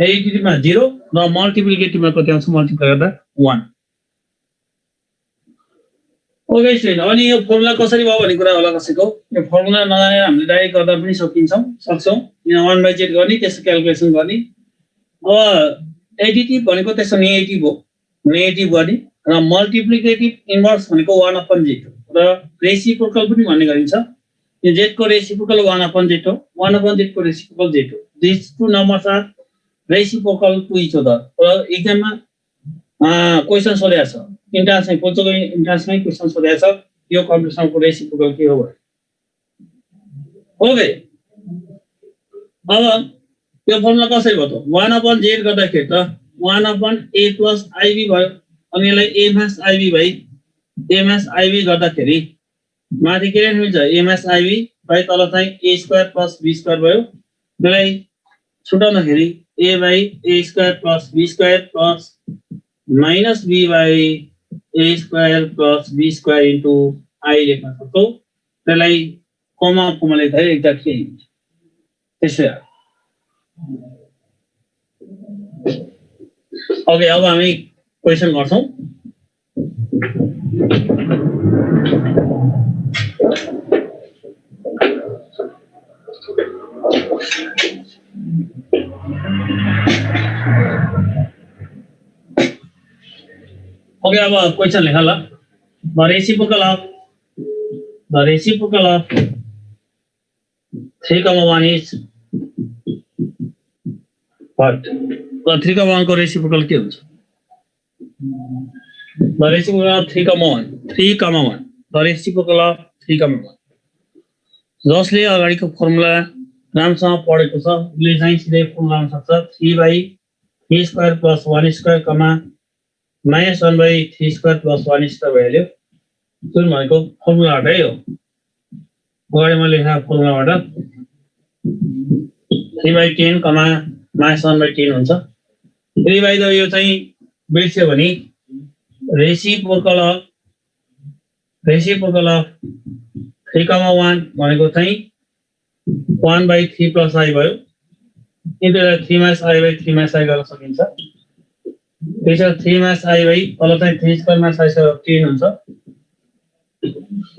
एडिटिभमा 0 र मल्टिप्लिकेटिभमा कति आउँछ मल्टिप्लाई गर्दा 1 ओके स्टुडेन्ट अनि यो फर्मुला कसरी भयो भन्ने कुरा होला कसैको यो फर्मुला नजानेर हामीले डाइरेक्ट गर्दा पनि सक्छौं किन 1/z गर्ने त्यसको क्याल्कुलेसन गर्ने अब एडिटिभ भनेको त्यसको नेगेटिभ हो नेगेटिभ गर्ने र मल्टिप्लिकेटिभ इन्भर्स भनेको 1/z हो र रेसिप्रोकल पनि भन्ने गरिन्छ यो z को रेसिप्रोकल 1/z हो 1/z को रेसिप्रोकल z हो this two numbers are reciprocal to each other र एक्जाममा क्वेशन सोधेको छ इन्ट्रान्समै पोल्चोको इन्ट्रान्समै क्वेशन सोधेको छ यो कम्प्युटरको रेसिप्रोकल के हो ओके अब यो फर्मुला कसरी भयो त 1/z गर्दाखेरि त 1/a plus ib भयो अनि यसलाई a minus ib भाइ a minus ib गर्दाखेरि माथि के मिल्छ a minus ib भाइ तल चाहिँ a square plus b square भयो त्यसलाई छुटाउँदाखेरि a by a square plus b square plus minus b by a square plus b square into I लेख्न सक्छौ त्यसलाई कमा लेख्दाखेरि एक्ज्याक्टली हुन्छ त्यसै ओके अब हामी क्वेशन गर्छौं ओके अब क्वेशन लेख ल the reciprocal of 3,1 is what? The 3,1 को रेसिप्रोकल के हुन्छ the reciprocal of 3,1 the reciprocal of 3,1 जसले अगाडिको फर्मुला राम्रोसँग पढेको छ उसले चाहिँ सिधै फर्मुला लाउन सक्छ 3 by 3 square plus 1 square comma minus 1 by 3 square plus 1 square भइहाल्यो जुन भनेको फर्मुलाबाट है हो अगाडि मैले लेखेको फर्मुलाबाट 3 by 10 comma minus 1 by 10 हुन्छ यदि भाइ त यो चाहिँ बिर्स्यो भने रेसिप्रोकल अफ 3,1 भनेको चाहिँ 1 by 3 plus I भयो यिनीलाई 3 minus I by 3 minus I गर्न सकिन्छ त्यसैले 3 minus I by तल चाहिँ 3 square minus I square 10 हुन्छ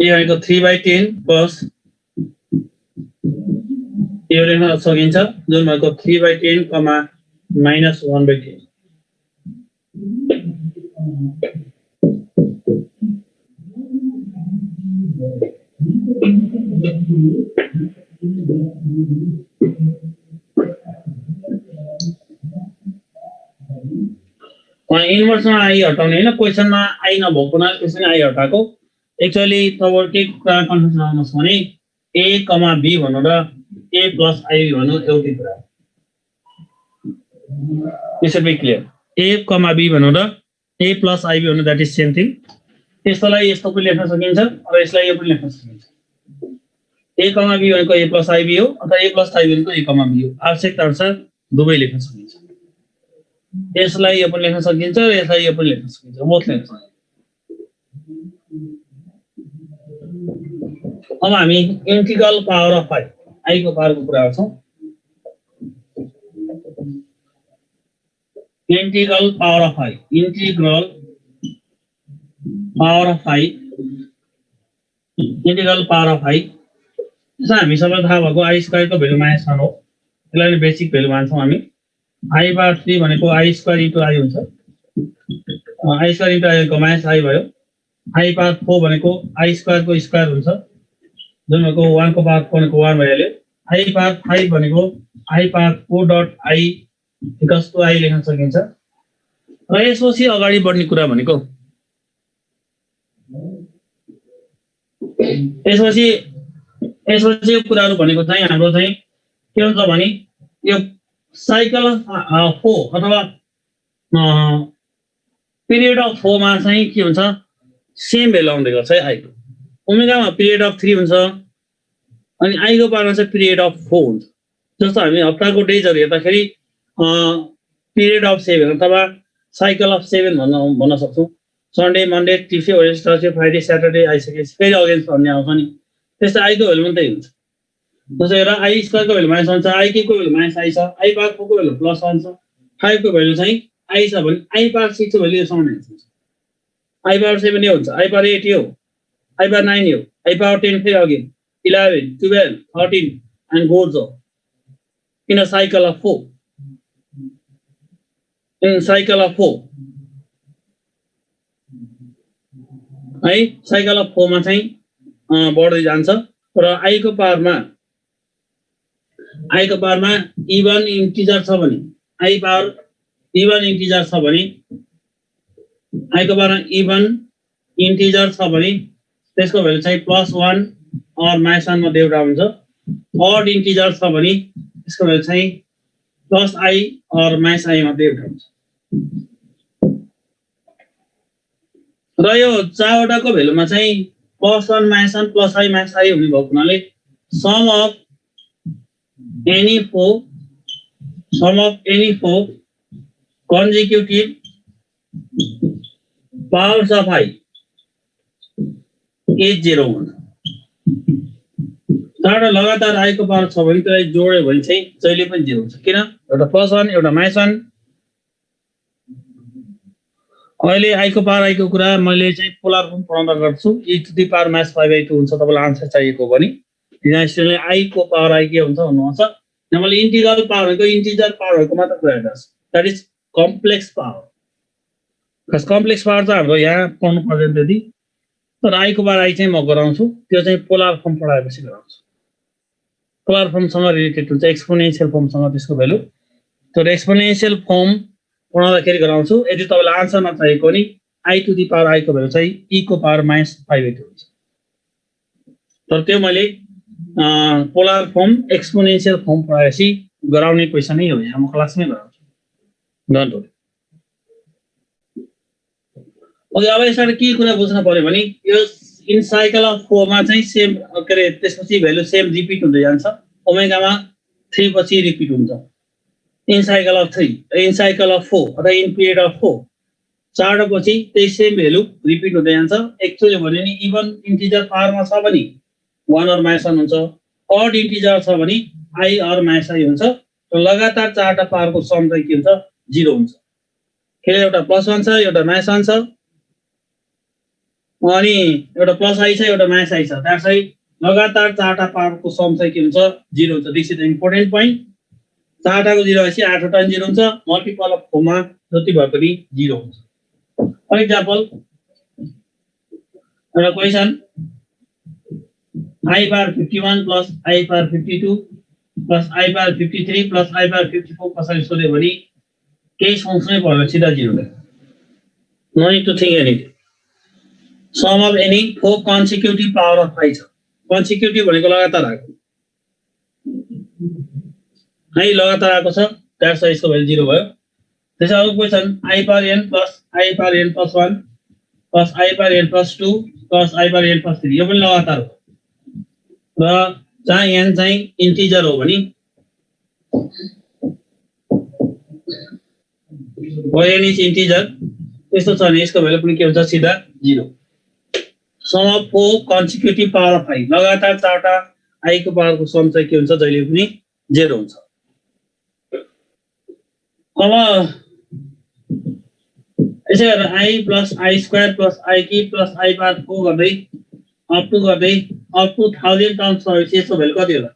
यो भनेको 3 by 10 plus यो लेख्न सकिन्छ जुन भनेको 3 by 10 comma minus 1 by 10 अब इन्भर्समा आई हटाउने हैन क्वेशनमा आई नभएको हुनाले त्यसरी आई हटाएको एक्चुअली तपाईहरु के कुरा कन्फ्युजन आउनुहोस् भने a कमा b भन्नु र a प्लस i भन्नु एउटै कुरा This should be clear. A comma b भन्नु र a plus ib भन्नु that is same thing. यसलाई यस्तो पनि लेख्न सकिन्छ र यसलाई यो पनि लेख्न सकिन्छ. a comma b भनेको a plus ib हो अथवा a plus ib भनेको a comma b हो. आवश्यकता अनुसार दुवै लेख्न सकिन्छ. यसलाई यो पनि लेख्न सकिन्छ र यसलाई यो पनि लेख्न सकिन्छ. बोथ लेख्न सकिन्छ. अब हामी integral power of i i को पावरको कुरा गर्छौं. Integral power of I. Integral power of I. Integral power of I. जैसा हामी सबैलाई थाहा भएको I स्क्वायर को भ्यालु -1 हो. त्यसलाई नै बेसिक भ्यालु मान्छौं हामी. I बार 3 भनेको I स्क्वायर इन्टु I हुन्छ. I स्क्वायर इन्टु I को -I भयो. I बार 4 भनेको I स्क्वायर को स्क्वायर हुन्छ. जुन भनेको 1 को पावर 4 भनेको 1 भइहाल्यो. I बार 5 भनेको I bar 4 dot I equals to i लेख्न सकिन्छ र यसपछि अगाडि बढ्ने कुरा भनेको यसपछि यो कुराहरु भनेको चाहिँ हाम्रो चाहिँ के हुन्छ भने यो साइकल अफ 4 अथवा पिरियड अफ 4 मा चाहिँ के हुन्छ सेम भ्यालु आउँदै गर्छ है आई को ओमेगामा पिरियड अफ 3 हुन्छ अनि आई को पावरमा चाहिँ पिरियड अफ 4 हुन्छ जस्तो हामी हप्ताको डेजहरु हेर्दाखेरि period of 7 अथवा cycle of 7 भन्न सक्छौं Sunday Monday Tuesday Wednesday Thursday Friday Saturday आइसकेपछि फेरि अगेन भन्ने आउँछ नि त्यस्तै आई को भ्यालु पनि त्यही हुन्छ जस्तै हेर आई स्क्वायर को भ्यालु -1 छ आई को भ्यालु -i छ आई पावर 4 को भ्यालु +1 छ 5 को भ्यालु चाहिँ आई छ भने आई पावर 6 को भ्यालु समान हुन्छ आई पावर 7 यो हुन्छ आई पावर 8 यो आई पावर 9 यो आई पावर 10 फेरि again 11 12 13 and goes on in a cycle of 4 in cycle of 4 है साइकल अफ 4 मा चाहिँ बढ्दै जान्छ र आई को पावरमा इभन इन्टिजर छ भने आई पावर इभन इन्टिजर छ भने आई को पावरमा इभन इन्टिजर छ भने त्यसको भ्यालु चाहिँ +1 अर -1 मध्ये एउटा हुन्छ अड इन्टिजर छ भने त्यसको भ्यालु चाहिँ +i अर -i मध्ये एउटा हुन्छ र यो चारवटाको भ्यालुमा चाहिँ +1 -1 +i -i हुने भएको हुनाले sum of any four consecutive powers of I is 0 हुन्छ चारवटा लगातार आई को पावर छ भने त्यसलाई जोड्यो भने चाहिँ जहिले पनि 0 हुन्छ किन एउटा +1 एउटा -1 अहिले आई को पावर आई को कुरा मैले चाहिँ पोलर फर्म पढाउँदा गर्छु e टु द पावर -5/2 हुन्छ तपाईलाई आन्सर चाहिएको भने यहाँ स्टुडेन्टले आई को पावर आई के हुन्छ भन्नुहुन्छ हामीले इन्टिग्रल पावरको इन्टिजर पावरको मात्र कुरा गर्छ दैट इज कम्प्लेक्स पावर खास कम्प्लेक्स पावर त हाम्रो यहाँ पढ्नु पर्दैन त्यति तर आई को पावर आई चाहिँ म गराउँछु त्यो चाहिँ पोलर फर्म पढाएपछि गराउँछु पोलर फर्म सँग रिलेटेड हुन्छ एक्सपोनेन्शियल फर्म सँग त्यसको भ्यालु तर एक्सपोनेन्शियल फर्म पढाउँदाखेरि गराउँछु यदि तपाईलाई आन्सर नचाहिएको नि i to the power i को भ्यालु चाहिँ e को पावर -5/2 हुन्छ तर त्यो मैले पोलर फर्म एक्सपोनेन्शियल फर्म पढाएपछि गराउने क्वेशन नै हो यहाँ म क्लासमै गराउँछु डोन्ट वरी ओके अब यसबाट के कुरा बुझ्न पर्यो भने यो इन साइकल अफ 4 मा चाहिँ सेम के रे त्यसपछि भ्यालु सेम रिपिट हुँदै जान्छ ओमेगामा 3 पछि रिपिट हुन्छ in cycle of 3 in cycle of 4 अथवा इन पिरियड अफ 4 चारवटा पछि त्यही सेम भ्यालु रिपिट हुँदै जान्छ एक्चुअली भन्यो नि इभन इन्टिजर पावरमा छ भने 1 अर -1 हुन्छ अड इन्टिजर छ भने i अर -i हुन्छ र लगातार चारवटा पावरको सम चाहिँ के हुन्छ 0 हुन्छ फेरि एउटा +1 छ एउटा -1 छ अनि एउटा +i छ एउटा -i छ त्यसै लगातार चारवटा पावरको सम चाहिँ के हुन्छ 0 हुन्छ दिस इज इम्पोर्टेन्ट पोइन्ट चारवटाको 0 भएपछि 8 वटा 0 हुन्छ मल्टिपल अफ 4 मा जति भए पनि 0 हुन्छ फर एक्जाम्पल एउटा question I bar 51 plus I bar 52 plus I bar 53 plus I bar 54 कसरी सोध्यो भने केही सोच्नै पर्दैन सिधा 0 ले No need to think anything. Sum of any 4 consecutive power of I छ. Consecutive भनेको लगातार आएको. है लगातार आएको छ. That's why यसको भ्यालु 0 भयो. त्यसैले question I power n plus I power n plus 1 plus I power n plus 2 plus I power n plus 3 यो पनि लगातार हो. र जहाँ n चाहिँ इन्टिजर हो भने n is integer त्यस्तो छ भने यसको भ्यालु पनि के हुन्छ सिधा 0. Sum of 4 consecutive power of I लगातार 4 टा I को पावरको सम चाहिँ के हुन्छ जहिले पनि 0 हुन्छ. अब यसै गरेर I plus I square plus I cube plus I power 4 गर्दै up to 1000 टर्म्स भएपछि यसको भ्यालु कति होला?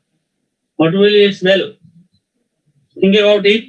What will its value? Think about it.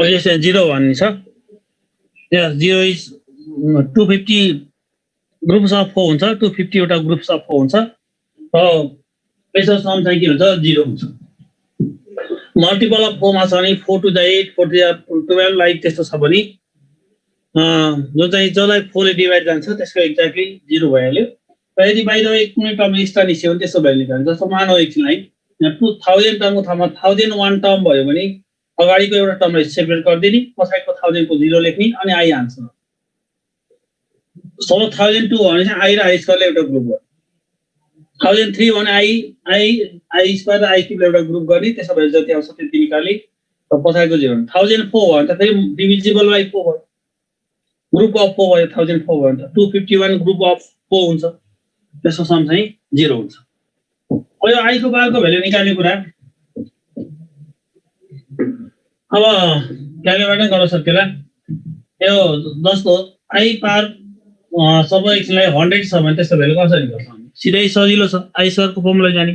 Yes, 0 1 छ. Yes, 0 is 250 groups of 4 हुन्छ 250 वटा ग्रुप्स अफ 4 हुन्छ. यसको सम चाहिँ के हुन्छ 0 हुन्छ. मल्टिपल अफ 4 मा छ भने 4 to the 8 4 to the 12 like त्यस्तो छ भने जो चाहिँ जसलाई 4 ले डिभाइड जान्छ त्यसको एक्ज्याक्टली 0 भइहाल्यो. र यदि बाइ द वे कुनै टर्म एक्स्ट्रा निस्क्यो भने त्यसको भ्यालु निकाल्नु. जस्तो मानौ एकछिनलाई 2000 टर्मको ठाउँमा 1001 टर्म भयो भने अगाडिको एउटा टर्मलाई सेपरेट गरिदिने पछाडिको 1000 को 0 लेख्ने अनि I आन्सर. So 1002 भने चाहिँ I र I स्क्वायरले एउटा ग्रुप गर्नु. 1003 भने I स्क्वायर र I क्यूब एउटा ग्रुप गर्ने त्यसो भए जति आउँछ त्यति निकाल्ने र पछाडिको 0. 1004 भने त फेरि डिभिजिबल बाइ 4 भयो. ग्रुप अफ 4 भयो 1004 भने त 251 ग्रुप अफ 4 हुन्छ. त्यसको सम चाहिँ 0 हुन्छ. अब यो I को पावरको भ्यालु निकाल्ने कुरा अब क्यालकुलेटर गर्न सकेला. यो जस्तो I पावर सब एकछिनलाई 100 छ भने त्यसको भ्यालु कसरी गर्छ हामी सिधै सजिलो छ. I स्क्वायर को फर्मुला जानी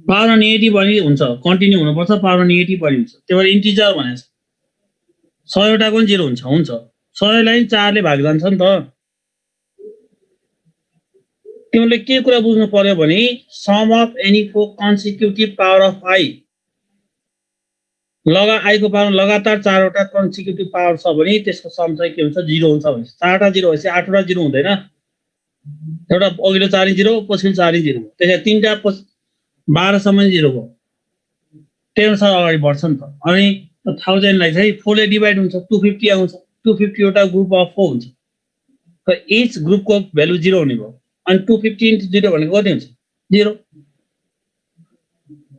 पावर नेगेटिभ पनि हुन्छ कन्टिन्यू हुनुपर्छ पावर नेगेटिभ पनि हुन्छ. त्यो भएर इन्टिजर भनेछ 100 वटाको पनि 0 हुन्छ. हुन्छ 100 लाई 4 ले भाग जान्छ नि त. तिमीले के कुरा बुझ्नु पर्यो भने sum of any 4 consecutive power of I I को पावर लगातार 4 वटा कन्सिक्युटिभ पावर छ भने त्यसको सम चाहिँ के हुन्छ 0 हुन्छ भने 4 टा 0 भएपछि 8 वटा 0 हुँदैन. एउटा अघिल्लो 4 0 पछिल्लो 4 0 हो. त्यसैले 3 टा 12 सम्म 0 हो. त्यही अनुसार अगाडि बढ्छ नि त. अनि 1000 लाई चाहिँ 4 ले डिभाइड हुन्छ 250 आउँछ. 250 वटा ग्रुप अफ 4 हुन्छ. त इच ग्रुपको भ्यालु 0 हुने भयो. अनि 250 into 0 भनेको कति हुन्छ 0.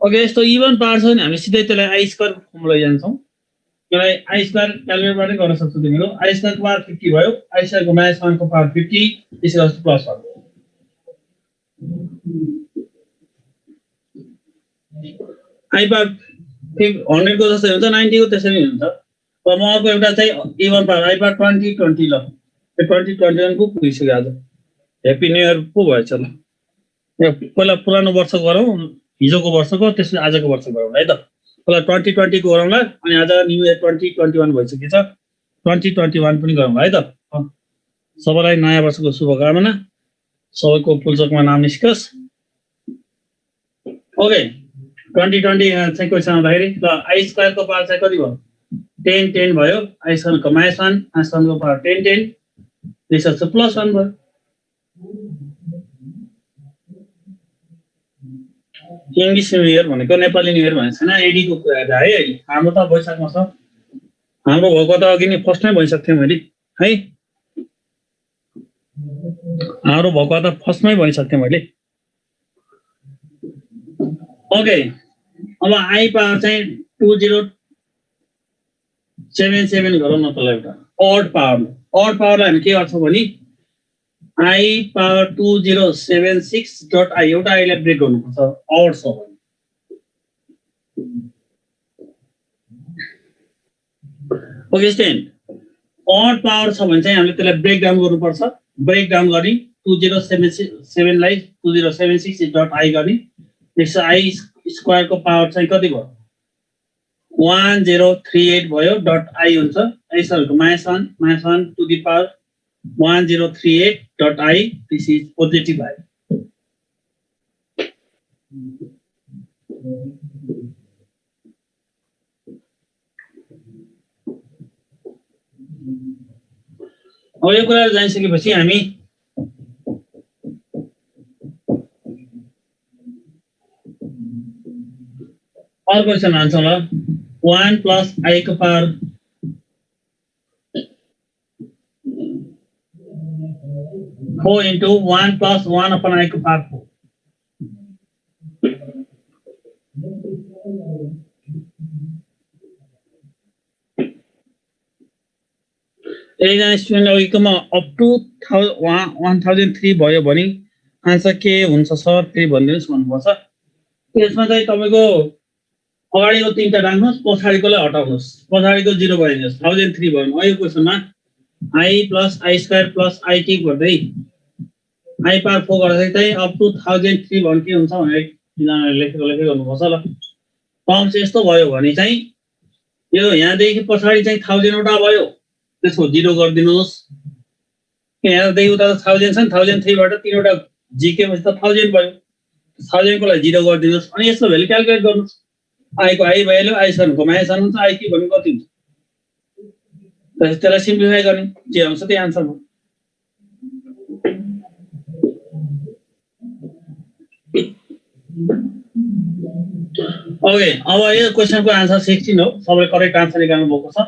ओके यस्तो इभन पावर छ भने हामी सिधै त्यसलाई I स्क्वायर को फर्मुला जान्छौं. त्यसलाई I स्क्वायर क्याल्कुलेटरबाटै गर्न सक्छौ तिमीले. I स्क्वायर को पावर 50 भयो. I स्क्वायर को माइनस 1 को power 50 equals to plus 1. I power 100 को जस्तै हुन्छ 90 को त्यसरी हुन्छ. अब म अर्को एउटा चाहिँ इभन पावर I पावर 20 20 ल. त्यो 20 21 को पुगिसक्यो आज. ह्यापी न्यू इयर पो भएछ ल. यो पहिला पुरानो वर्ष गरौँ हिजोको वर्षको त्यसपछि आजको वर्ष गरौँ है त. ल 2020 को गरौँला अनि आज न्यू इयर 2021 भइसकेछ 2021 पनि गरौँला है त सबैलाई नयाँ वर्षको शुभकामना सबैको पुल्चोकमा नाम निस्कोस् ओके 2020 चाहिँ क्वेसन आउँदाखेरि ल आई स्क्वायरको पावर चाहिँ कति भयो 10 10 भयो आई स्क्वायरको -1 को पावर 10 10 त्यसो चाहिँ +1 भयो इंग्लिश न्यू इयर भनेको नेपाली न्यू इयर भनेको छैन एडी को कुरा है अहिले हाम्रो त वैशाखमा छ हाम्रो भएको त अघि नै फर्स्टमै भइसक्थ्यो मैले है हाम्रो भएको त फर्स्टमै भइसक्थ्यो मैले ओके अब आई पावर चाहिँ 2077 गरौँ न तल एउटा ऑड पावरलाई हामी के गर्छौं भने I power 2076.i एउटा आईलाई ब्रेक गर्नुपर्छ ऑड छ भने ओके स्ट्यान्ड ऑड पावर छ भने चाहिँ हामीले त्यसलाई ब्रेक डाउन गर्नुपर्छ ब्रेक डाउन गरी 2077 लाई 2076.i गरी त्यसै आई स्क्वायर को पावर चाहिँ कति भयो 1038 भयो .i हुन्छ I स्क्वायरको -1 to the power 1038.i this is positive i अब यो कुरा जानिसकेपछि हामी अर्को क्वेशन आन्सर ल 1 + i को power 4 into 1 plus 1 upon I को पावर 4 एकजना स्टुडेन्ट अघिकोमा अप टु 1003 भयो भने आन्सर के हुन्छ सर त्यही भनिदिनुस् भन्नुपर्छ त्यसमा चाहिँ तपाईको अगाडिको तीनटा राख्नुस् पछाडीकोलाई हटाउनुस् पछाडीको 0 गरिदिनुस् 1003 भयो यो क्वेशनमा I plus I square plus IT गर्दै I power 4 गर्दाखेरि चाहिँ अप टु 1003 भन्ने के हुन्छ भने यिनीहरुले लेखेको गर्नुपर्छ ल टर्म्स यस्तो भयो भने चाहिँ यो यहाँ देखि पछाडी चाहिँ 1000 वटा भयो त्यसको 0 गरिदिनुस् यहाँ देखि उता 1000 छ नि 1003 बाट तीनवटा जीके पछि त 1000 भयो 1000 को लागि 0 गरिदिनुस् अनि यसको भ्यालु क्याल्कुलेट गर्नुस् I को I भ्यालु I स्क्वायर को -1 हुन्छ I के भन्नु कति हुन्छ त्यसलाई सिम्प्लिफाई गर्ने जे आउँछ त्यही आन्सर हो ओके अब यो क्वेशनको आन्सर 16 हो सबैले करेक्ट आन्सर निकाल्नु भएको छ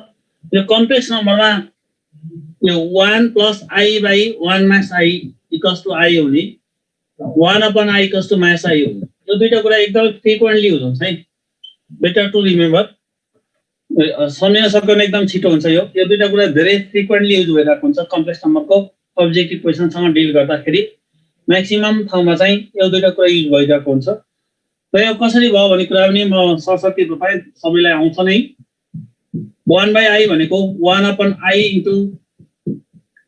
यो कम्प्लेक्स नम्बरमा यो 1 + i / 1 - i = i हुने 1 upon i = -i हुने यो दुईटा कुरा एकदम फ्रिक्वेन्टली युज हुन्छ है बेटर टु रिमेम्बर सम्झिन सक्ने एकदम छिटो हुन्छ यो दुईटा कुरा धेरै फ्रिक्वेन्टली युज भइरहेको हुन्छ कम्प्लेक्स नम्बरको अब्जेक्टिभ क्वेशनसँग डिल गर्दाखेरि म्याक्सिमम ठाउँमा चाहिँ यो दुईटा कुरा युज भइरहेको हुन्छ र यो कसरी भयो भन्ने कुरा पनि म सरस्वती तपाईँ सबैलाई आउँछ नै 1/i भनेको 1 upon i into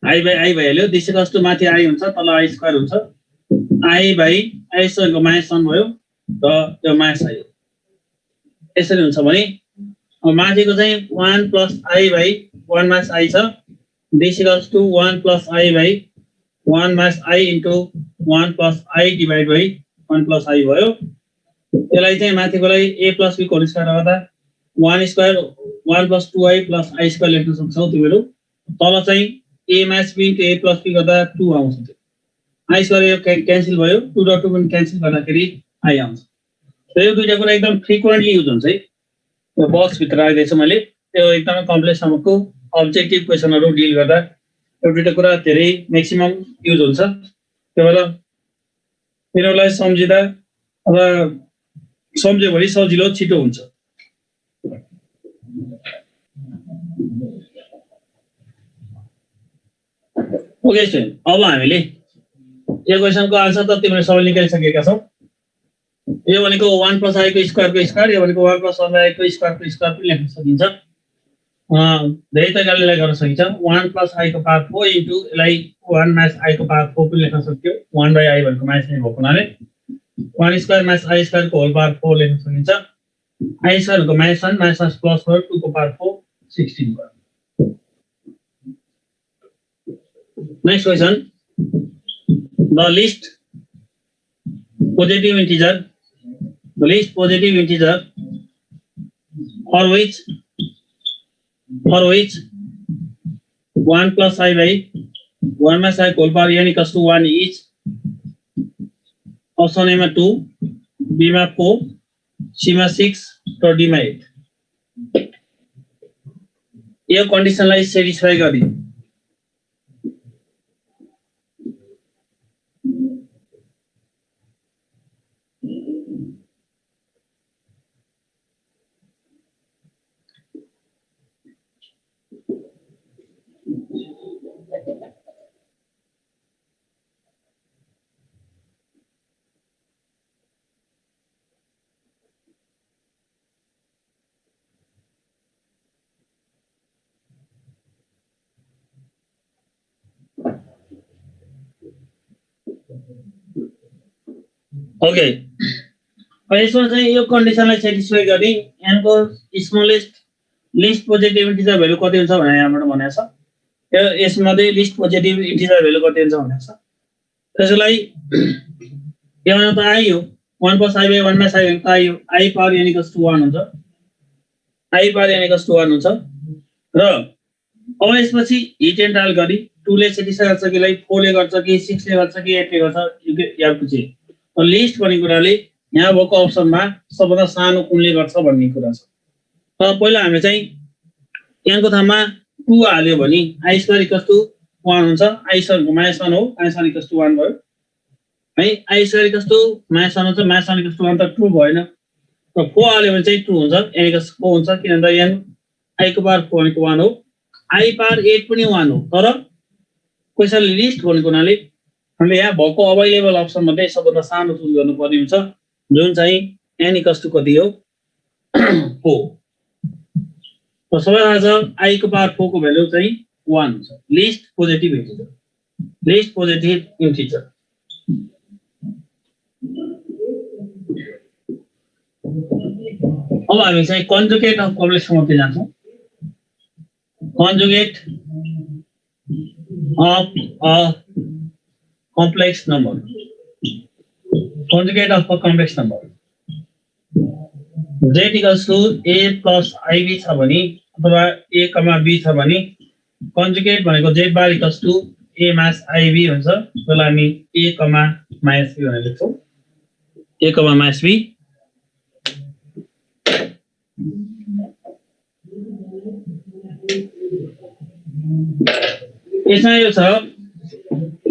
i by i भइहाल्यो दिस इक्वल्स टु माथि i हुन्छ तल i स्क्वायर हुन्छ i by i स्क्वायर को -1 भयो र यो -i हो यसरी हुन्छ भने माथिको चाहिँ 1 + i by 1 - i छ this equals to 1 + i by 1 - i into 1 + i divide by 1 + i भयो यसलाई चाहिँ माथिकोलाई a + b को होल स्क्वायर गर्दा 1 स्क्वायर 1 + 2i + i स्क्वायर लेख्न सक्छौ तिमीहरु तल चाहिँ a - b into a + b गर्दा 2 आउँछ त्यो i स्क्वायर यो क्यान्सल भयो 2 र 2 पनि क्यान्सल गर्दाखेरि i आउँछ र यो दुईटा कुरा एकदम फ्रिक्वेन्टली युज हुन्छ है यो बक्स भित्र राख्दैछु मैले त्यो एकदमै कम्प्लेक्स नम्बरको अब्जेक्टिभ क्वेशनहरु डिल गर्दा यो दुईटा कुरा धेरै म्याक्सिमम युज हुन्छ त्यही भएर यिनीहरुलाई सम्झिदा अब सम्झ्यो भने सजिलो छिटो हुन्छ ओके सर अब हामीले यो क्वेशनको आन्सर त तिमीले सबैले निकालिसकेका छौ यो भनेको 1 + i को स्क्वायर यो भनेको 1 + 1i को स्क्वायर पनि लेख्न सकिन्छ धेरै तरिकाले गर्न सकिन्छ 1 + i को पावर 4 इन्टु यसलाई 1 - i को पावर 4 पनि लेख्न सक्यो 1/i भनेको -i भएको हुनाले 1 स्क्वायर - i स्क्वायर को होल पावर 4 लेख्न सकिन्छ I square को minus 1 plus 4 2 को power 4 16 भयो. Next question. The least positive integer for which 1 plus I by 1 minus I whole power n equals to 1 is option A मा 2, B मा 4, C मा 6 र D मा 8. यो कन्डिसनलाई सेटिस्फाई गर्ने. ओके, यसमा चाहिँ यो कन्डिसनलाई सेटिस्फाई गर्ने n को smallest list positive integer value कति हुन्छ भनेर यहाँबाट भनेको छ. यसमा चाहिँ लिस्ट पोजिटिभ इन्टिजर भ्यालु कति हुन्छ भनेको छ. त्यसैलाई यहाँ त आयो 1 plus I by 1 minus I त आयो. I power n equals to 1 हुन्छ. I power n equals to 1 हुन्छ. र अब यसपछि हिट एन्ड ट्रायल गरी 2 ले सेटिस्फाई गर्छ कि 4 ले गर्छ कि 6 ले गर्छ कि 8 ले गर्छ याद पछि. लिस्ट भन्ने कुराले यहाँ भएको अप्सनमा सबभन्दा सानो कुनले गर्छ भन्ने कुरा छ. तर पहिला हामीले चाहिँ n को ठाउँमा 2 हाल्यो भने I square equals to 1 हुन्छ. I square को -1 हो. I square equals to 1 भयो है. I square equals to -1 हुन्छ. -1 equals to 1 त 2 भएन. र 4 हाल्यो भने चाहिँ 2 हुन्छ. n equals to 4 हुन्छ किनभने n I को पावर 4 भनेको 1 हो. I पावर 8 पनि 1 हो. तर क्वेशनले लिस्ट भनेको हुनाले हामीले यहाँ भएको अवेलेबल अप्सन मध्ये सबभन्दा सानो चुज गर्नुपर्ने हुन्छ जुन चाहिँ n equals to कति हो 4. र सबैभन्दा छ I को पावर 4 को भ्यालु चाहिँ 1 हुन्छ. List positive integer. अब हामी चाहिँ कन्जुगेट अफ कम्प्लेक्स नम्बरतिर जान्छौँ. Conjugate of a complex number. Conjugate of a complex number. Z equals to A plus IB छ भने अथवा A, B छ भने conjugate भनेको Z bar equals to A minus IB हुन्छ. त्यसलाई हामी A, minus B भनेर लेख्छौँ. A, minus B. यसमा यो छ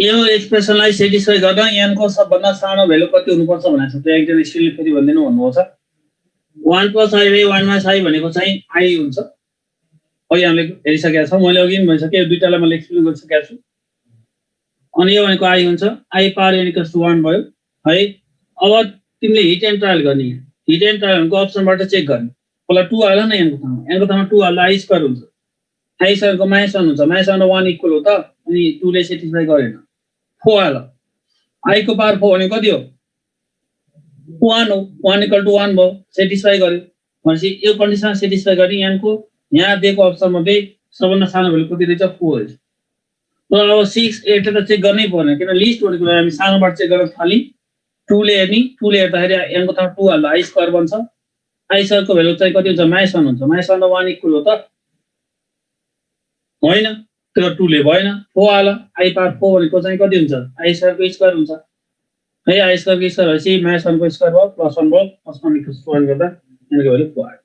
यो एक्सप्रेसनलाई सेटिस्फाई गर्न n को सबभन्दा सानो भ्यालु कति हुनुपर्छ भनेको छ. त्यो एकजना स्टुडेन्टले फेरि भन्दिनु भन्नुहुन्छ. 1 plus I by 1 minus I भनेको चाहिँ I हुन्छ. अहिले हामीले हेरिसकेका छौँ. मैले अघि पनि भनिसकेँ. यो दुईटालाई मैले एक्सप्लेन गरिसकेको छु. अनि यो भनेको I हुन्छ. I power n equals to 1 भयो है. अब तिमीले हिट एन्ड ट्रायल गर्ने. हिट एन्ड ट्रायल भनेको अप्सनबाट चेक गर्ने. पहिला 2 हाल न n को ठाउँमा 2 हाल्दा I स्क्वायर हुन्छ. I स्क्वायर को -1 हुन्छ. -1 1 इक्वल हो त. अनि 2 ले सेटिस्फाई गरेन. 4 हाल. I को पावर 4 भनेको कति हो 1 हो. 1 इक्वल टु 1 भयो. सेटिस्फाई गर्यो भनेपछि यो कन्डिसन सेटिस्फाई गर्ने n को यहाँ दिएको अप्सन मध्ये सबभन्दा सानो भ्यालु कति रहेछ 4 रहेछ. तर अब 6 8 त चेक गर्नै पर्दैन किन लिस्ट भनेको हामी सानोबाट चेक गर्न थाली 2 ले हेर्ने. 2 ले हेर्दाखेरि n को ठाउँमा 2 हाल्दा I स्क्वायर बन्छ. I स्क्वायर को भ्यालु चाहिँ कति हुन्छ -1 हुन्छ. -1 1 इक्वल हो त होइन. त्यो 2 ले भएन. 4 हाल. I पावर 4 भनेको चाहिँ कति हुन्छ I स्क्वायर को स्क्वायर हुन्छ है. I स्क्वायर को स्क्वायर भएपछि -1 को स्क्वायर भयो +1 भयो. +1 इक्वल्स टु 1 गर्दा n को भ्यालु 4 आयो.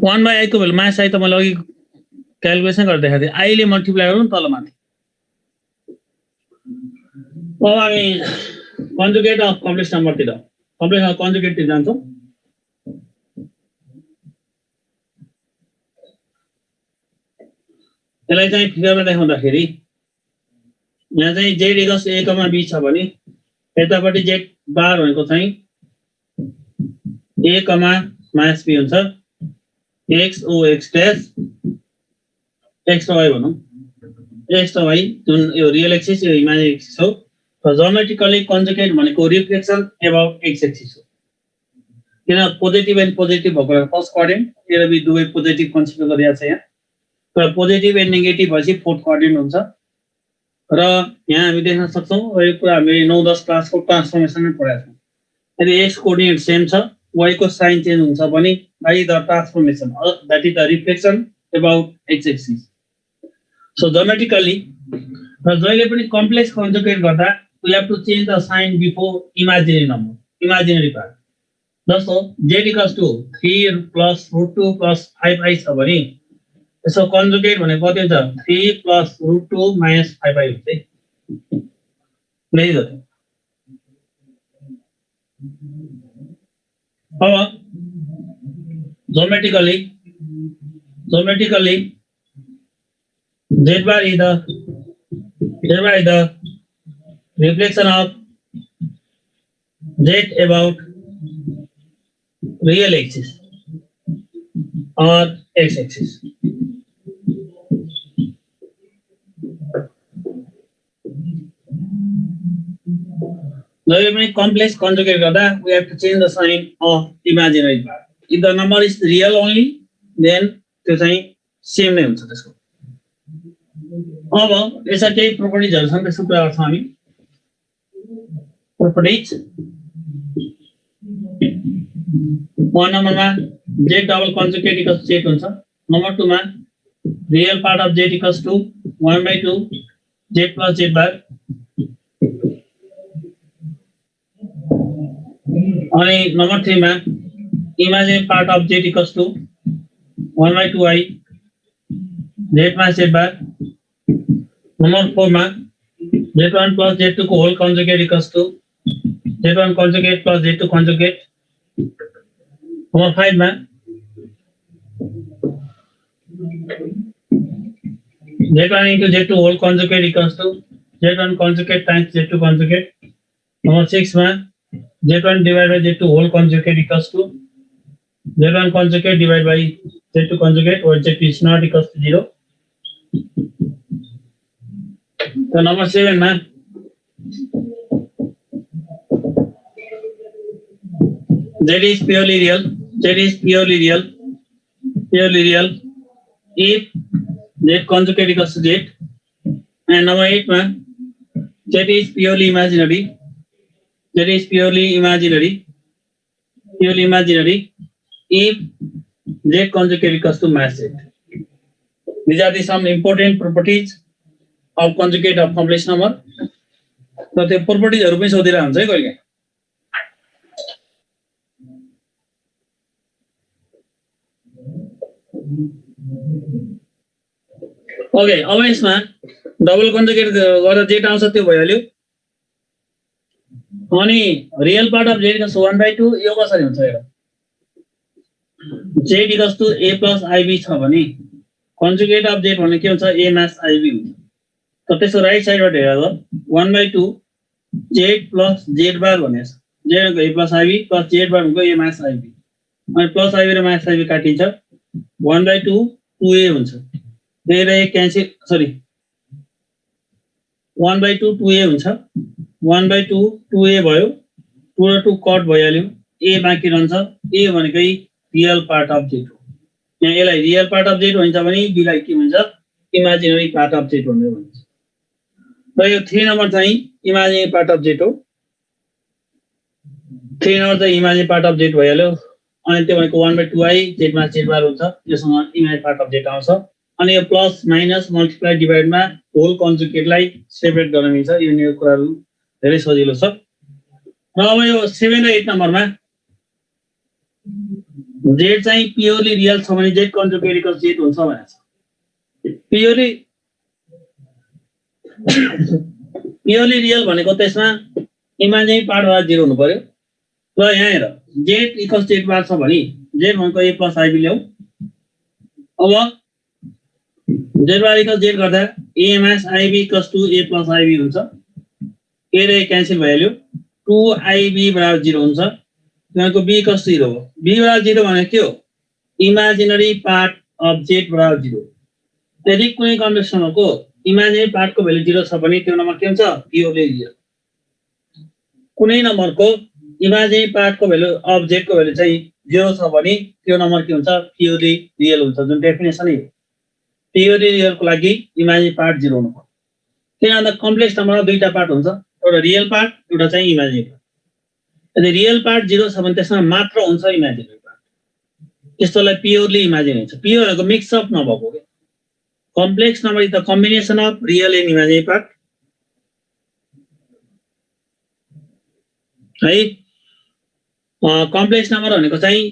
1 by I को भ्यालु -I त मैले अघि क्याल्कुलेसन गरेर देखाएको थिएँ. I ले मल्टिप्लाई गरौँ तल माथि. अब हामी कन्जुगेट अफ कम्प्लेक्स नम्बरतिर कम्प्लेक्स अफ कन्जुगेटतिर जान्छौँ. यसलाई चाहिँ फिगरमा देखाउँदाखेरि यहाँ चाहिँ Z इक्वल्स A, B छ भने यतापट्टि Z बार भनेको चाहिँ A, माइनस B हुन्छ. X O X dash X र Y भनौँ. X र Y जुन यो रियल एक्सिस यो इमेजिनरी एक्सिस हो. ज्योमेट्रिकली कन्जुगेट भनेको रिफ्लेक्सन अबाउट एक्स एक्सिस हो किन पोजिटिभ एन्ड पोजिटिभ भएको फर्स्ट क्वाड्रेन्ट ए र बी दुवै पोजिटिभ कन्सिडर गरिएको छ यहाँ तर पोजिटिभ एन्ड नेगेटिभ भएपछि फोर्थ क्वाड्रेन्ट हुन्छ र यहाँ हामी देख्न सक्छौँ यो कुरा हामीले 9-10 क्लासको ट्रान्सफर्मेसन पढाएको छौँ यदि एक्स कोअर्डिनेट सेम छ y को साइन चेन्ज हुन्छ भने by the transformation that is the reflection about x axis so geometrically जहिले पनि कम्प्लेक्स कन्जुगेट गर्दा we have to change the sign before imaginary number imaginary part जस्तो z equals to 3 plus √2 plus 5i छ भने यसो कन्जुगेट भनेको कति हुन्छ 3 प्लस √2 माइनस 5i हुन्छ लेख्दै जाऊ अब geometrically z bar is the reflection of z about real axis or x axis now when complex conjugate garda we have to change the sign of imaginary part if the number is real only then त्यो चाहिँ सेम नै हुन्छ त्यसको अब यसका केही प्रोपर्टिजहरु छन् त्यसको कुरा गर्छौं हामी प्रोपर्टिज 1 नम्बरमा z double conjugate equals z हुन्छ नम्बर 2 मा real part of z equals to 1/2 z plus z bar अनि नम्बर 3 मा imaginary part of z equals to 1/2i z minus z bar number 4 मा z1 plus z2 को whole conjugate equals to z1 conjugate plus z2 conjugate number 5 मा z1 into z2 whole conjugate equals to z1 conjugate times z2 conjugate number 6 मा z1 divided by z2 whole conjugate equals to z1 conjugate divided by z2 conjugate or z2 is not equals to 0 so number 7 man z is purely real if z conjugate equals to z and number 8 man z is purely imaginary if z conjugate equals to mass z. These are the some important properties of conjugate of complex number. So the properties are पनि सोधिरा हुन्छ है कहिले ओके अब यसमा डबल कन्जुगेट गर्दा z आउँछ त्यो भइहाल्यो अनि real part of z equals 1/2 यो कसरी हुन्छ हेर z equals to a plus ib छ भने conjugate of z भने के हुन्छ a minus ib हुन्छ त त्यसको राइट साइडबाट हेर्दा 1/2 z plus z बार भनेछ z को a plus ib plus z बार को a minus ib अनि plus ib र minus ib काटिन्छ 1/2 2a हुन्छ धेरै क्यान्सल सरी 1/2 2a हुन्छ 1/2 2a भयो 2 र 2 कट भइहाल्यो a बाँकी रहन्छ a भनेकै रियल पार्ट अफ z हो यहाँ यसलाई रियल पार्ट अफ z भन्छ भने b लाई के भन्छ इमेजिनरी पार्ट अफ z भनेर भन्छ र यो 3 नम्बर चाहिँ इमेजिनरी पार्ट अफ z हो 3 नम्बर चाहिँ इमेजिनरी पार्ट अफ z भइहाल्यो अनि त्यो भनेको 1/2i z मा z बार हुन्छ यससँग इमेजिनरी पार्ट अफ z आउँछ अनि यो प्लस माइनस मल्टिप्लाई डिभाइड मा होल कन्जुगेटलाई सेपरेट गर्न मिल्छ यो कुराहरु धेरै सजिलो छ र अब यो 7 र 8 नम्बरमा z चाहिँ प्योरली रियल छ भने z कन्जुगेट इक्वल्स z हुन्छ भनेको छ प्योरली रियल भनेको त्यसमा इमेजिनरी पार्ट वाला 0 हुनु पर्यो र यहाँ हेर z इक्वल्स z बार छ भने z भनेको a plus ib ल्याउ अब z बार इक्वल्स z गर्दा a minus ib equals to a plus ib हुन्छ a र a क्यान्सल भइहाल्यो 2ib बराबर 0 हुन्छ त्यसको b equals to 0 हो b बराबर 0 भनेको के हो इमेजिनरी पार्ट अफ z बराबर 0 यदि कुनै कन्डिसनको इमेजिनरी पार्ट को भ्यालु 0 छ भने त्यो नम्बर के हुन्छ प्योरली रियल कुनै नम्बरको इमेजिनरी पार्टको भ्यालु अफ z को भ्यालु चाहिँ 0 छ भने त्यो नम्बर के हुन्छ प्योरली रियल हुन्छ जुन डेफिनेसन हो प्योरली रियल को लागि इमेजिनरी पार्ट 0 हुनु पर्छ किनभने कम्प्लेक्स नम्बरमा दुईटा पार्ट हुन्छ एउटा रियल पार्ट एउटा चाहिँ इमेजिनरी पार्ट यदि रियल पार्ट 0 छ भने त्यसमा मात्र हुन्छ इमेजिनरी पार्ट त्यस्तोलाई प्योरली इमेजिनरी हुन्छ प्योर भनेको मिक्स अप नभएको के complex number is the combination of real and imaginary part है कम्प्लेक्स नम्बर भनेको चाहिँ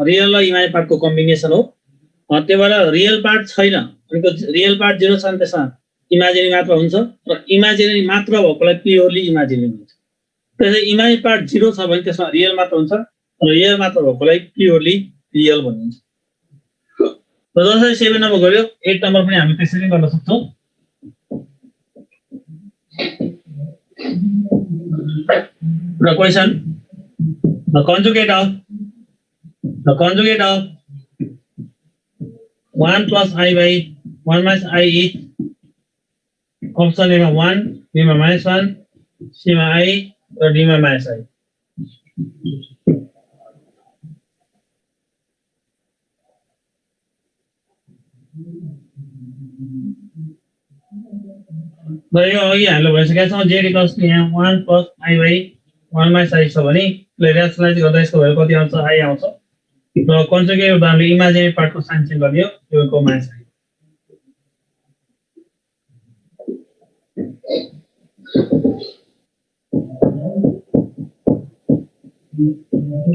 रियल र इमेजिनरी पार्टको कम्बिनेसन हो त्यही भएर रियल पार्ट छैन भनेको रियल पार्ट 0 छ भने त्यसमा इमेजिनरी मात्र हुन्छ र इमेजिनरी मात्र भएकोलाई प्योरली इमेजिनरी हुन्छ त्यसैले इमेजिनरी पार्ट 0 छ भने त्यसमा रियल मात्र हुन्छ र रियल मात्र भएकोलाई प्योरली रियल भनिन्छ र जसरी 7 नम्बर गर्यो 8 नम्बर पनि हामी त्यसरी गर्न सक्छौं र question the conjugate of 1 plus I by 1 minus I is option A 1 B minus 1 C I or D minus I र यो अघि हामीले भइसकेको छ z equals to यहाँ 1 plus I by 1 minus I छ भने रेशनलाइज गर्दा यसको भ्यालु कति आउँछ I आउँछ र कन्जुगेट गर्दा हामीले इमेजिनरी पार्टको साइन चेन्ज गरियो यो को माइनस I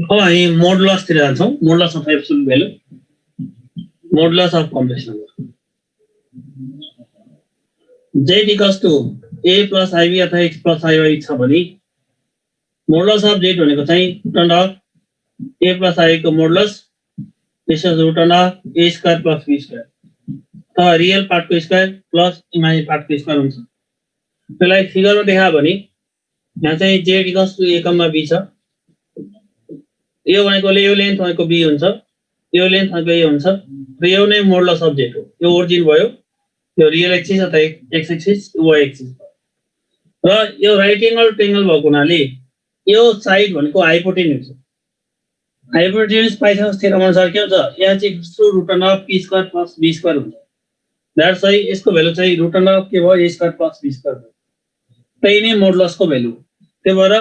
अब हामी मोडुलस तिर जान्छौं modulus of absolute value modulus of complex number z equals to a plus ib अथवा x plus iy छ भने मोडुलस अफ z भनेको चाहिँ root of a plus i को मोडुलस त्यसैले root of a square plus b square अथवा रियल पार्टको स्क्वायर प्लस इमेजिनरी पार्टको स्क्वायर हुन्छ त्यसलाई फिगरमा देखायो भने यहाँ चाहिँ z equals to a, b छ यो भनेकोले यो लेन्थ भनेको b हुन्छ यो लेन्थ भनेको a हुन्छ र यो नै मोडुलस अफ z हो यो ओरिजिन भयो यो रियल एक्सिस अथवा एक्स एक्सिस वाइ एक्सिस र यो राइट एंगल ट्रायंगल भएको हुनाले यो साइड भनेको हाइपोटेन्युस हाइपोटेन्युस पाइथागोरस थ्योरम अनुसार के हुन्छ यहाँ चाहिँ root of p square plus b square हुन्छ दैट्स वाइ यसको भ्यालु चाहिँ रुट अफ के भयो a square plus b square भयो त्यही नै मोडुलसको भ्यालु त्यही भएर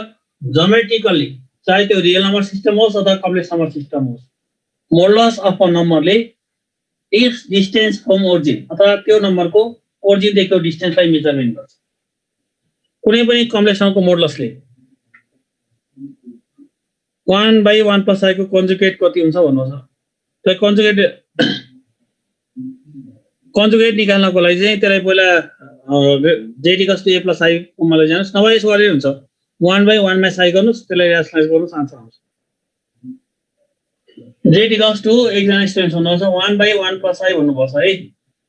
ज्योमेट्रिकली चाहे त्यो रियल नम्बर सिस्टम होस् अथवा कम्प्लेक्स नम्बर सिस्टम होस् मोडुलस अफ अ नम्बरले इफ डिस्टेन्स फ्रम ओरिजिन अथवा त्यो नम्बरको ओरिजिन देखिको डिस्टेन्सलाई मेजरमेन्ट गर्छ कुनै पनि कम्प्लेक्स नम्बरको मोडुलसले 1 by 1 plus I को कन्जुगेट कति हुन्छ भन्नुहोस् त कन्जुगेट निकाल्नको लागि चाहिँ त्यसलाई पहिला z equals to a plus I कोमा लैजानुस् नभए यसो गरे हुन्छ 1 by 1 minus I गर्नुस् त्यसलाई रेशनलाइज गर्नुस् आन्सर आउँछ z equals to एकजना स्टुडेन्ट हुनुहुन्छ 1 by 1 plus I भन्नुपर्छ है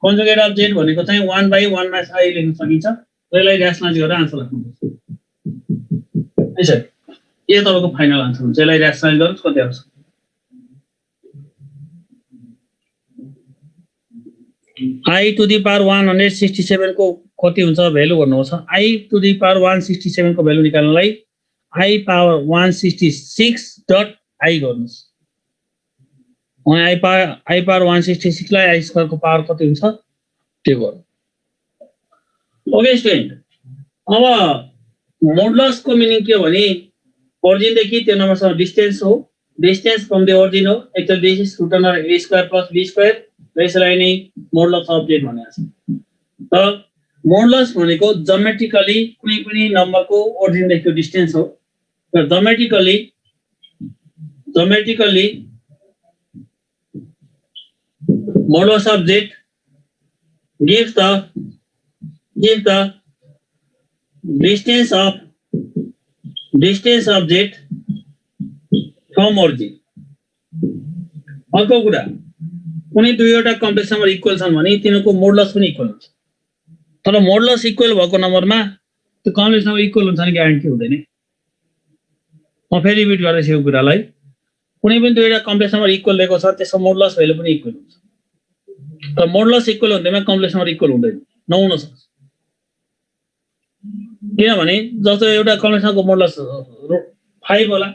कन्जुगेट अफ z भनेको चाहिँ 1 by 1 minus I लेख्न सकिन्छ त्यसलाई रेशनलाइज गरेर आन्सर लेख्नुपर्छ है सर यो तपाईको फाइनल आन्सर हुन्छ यसलाई रेशनलाइज गर्नुस् कति आउँछ I to the power 167 को कति हुन्छ भ्यालु भन्नुहुन्छ I to the power 167 को भ्यालु निकाल्नलाई I power 166 डट I गर्नुस् I power 166 लाई I स्क्वायर को पावर कति हुन्छ त्यो गर्नु ओके स्टुडेन्ट अब मोडुलस को मिनिङ के हो भने ओरिजिन देखि त्यो नम्बरसँग डिस्टेन्स हो डिस्टेन्स फ्रम द ओरिजिन हो actual this is root of a square plus b square यसलाई नै मोडुलस अफ z भनेको छ त मोडुलस भनेको ज्योमेट्रिकली कुनै पनि नम्बरको ओरिजिन देखिको डिस्टेन्स हो र geometrically modulus of z gives the distance of z from origin. अर्को कुरा कुनै दुईवटा कम्प्लेक्स नम्बर इक्वल छन् भने तिनीको मोडुलस पनि इक्वल हुन्छ तर मोडुलस इक्वल भएको नम्बरमा त्यो कम्प्लेक्स नम्बर इक्वल हुन्छ नि ग्यारेन्टी हुँदैन म फेरि रिपिट गर्दैछु यो कुरालाई कुनै पनि दुईवटा कम्प्लेक्स नम्बर इक्वल दिएको छ त्यसको मोडुलस भ्यालु पनि इक्वल हुन्छ तर मोडुलस इक्वल हुँदैमा कम्प्लेक्स नम्बर इक्वल हुँदैन नहुन सक्छ किनभने जस्तो एउटा कम्प्लेक्सनको मोडुलस 5 होला,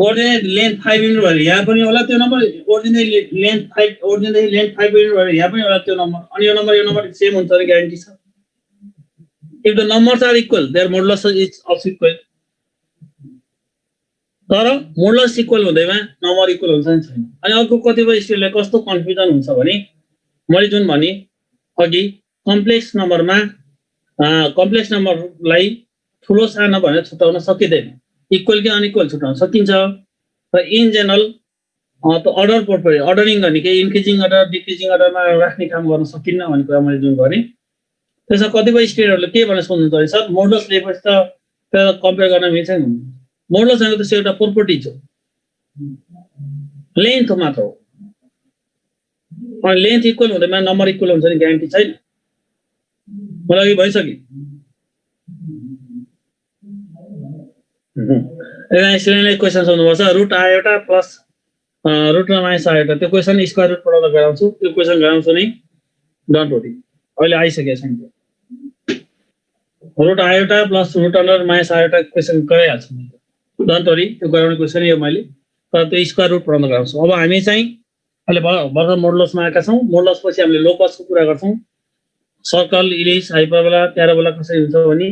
ओरिजिनल लेन्थ 5 युनिट भएर यहाँ पनि होला त्यो नम्बर, ओरिजिनल लेन्थ 5 युनिट भएर यहाँ पनि होला त्यो नम्बर, अनि यो नम्बर सेम हुन्छ भने ग्यारेन्टी छ। If the numbers are equal their modulus is also equal. तर मोडुलस इक्वल हुँदैमा नम्बर इक्वल हुन्छ नि छैन। अनि अर्को कतिपय स्टुडेन्टलाई कस्तो कन्फ्युजन हुन्छ भने मैले जुन भने अघि कम्प्लेक्स नम्बरलाई ठुलो सानो भनेर छुटाउन सकिँदैन, इक्वल कि अनइक्वल छुटाउन सकिन्छ। र इन जेनरल त अर्डर पोर्टफोलियो अर्डरिङ गर्ने के इन्क्रिजिङ अर्डर डिक्रिजिङ अर्डरमा राख्ने काम गर्न सकिन्न भन्ने कुरा मैले जुन भने। त्यसमा कतिपय स्टुडेन्टहरूले के भनेर सोध्नुहुन्छ भने सर मोडुलस लिएपछि त त्यसलाई कम्पेयर गर्न मिल्छ नि। मोडुलस भनेको त एउटा प्रोपर्टिज हो, लेन्थ मात्र हो। अनि लेन्थ इक्वल हुँदैमा नम्बर इक्वल हुन्छ नि ग्यारेन्टी छैन। मलाई अघि भइसक्यो। स्टुडेन्टले क्वेसन सोध्नुपर्छ root iota plus root minus iota, त्यो क्वेसन स्क्वायर रुट पढाउँदा गराउँछु, त्यो क्वेसन गराउँछु नि, डन्ट वरी, अहिले आइसकेको छ नि। Root iota plus root under minus iota question गराइहाल्छु, डन्ट वरी, त्यो गराउने क्वेसन यो मैले, तर त्यो स्क्वायर रुट पढाउँदा गराउँछु। अब हामी चाहिँ अहिले भर्खर मोडुलसमा आएका छौँ। मोडुलस पछि हामीले लोकसको कुरा गर्छौँ, सर्कल, इलिप्स, हाइपरबोला, प्याराबोला कसरी हुन्छ भने,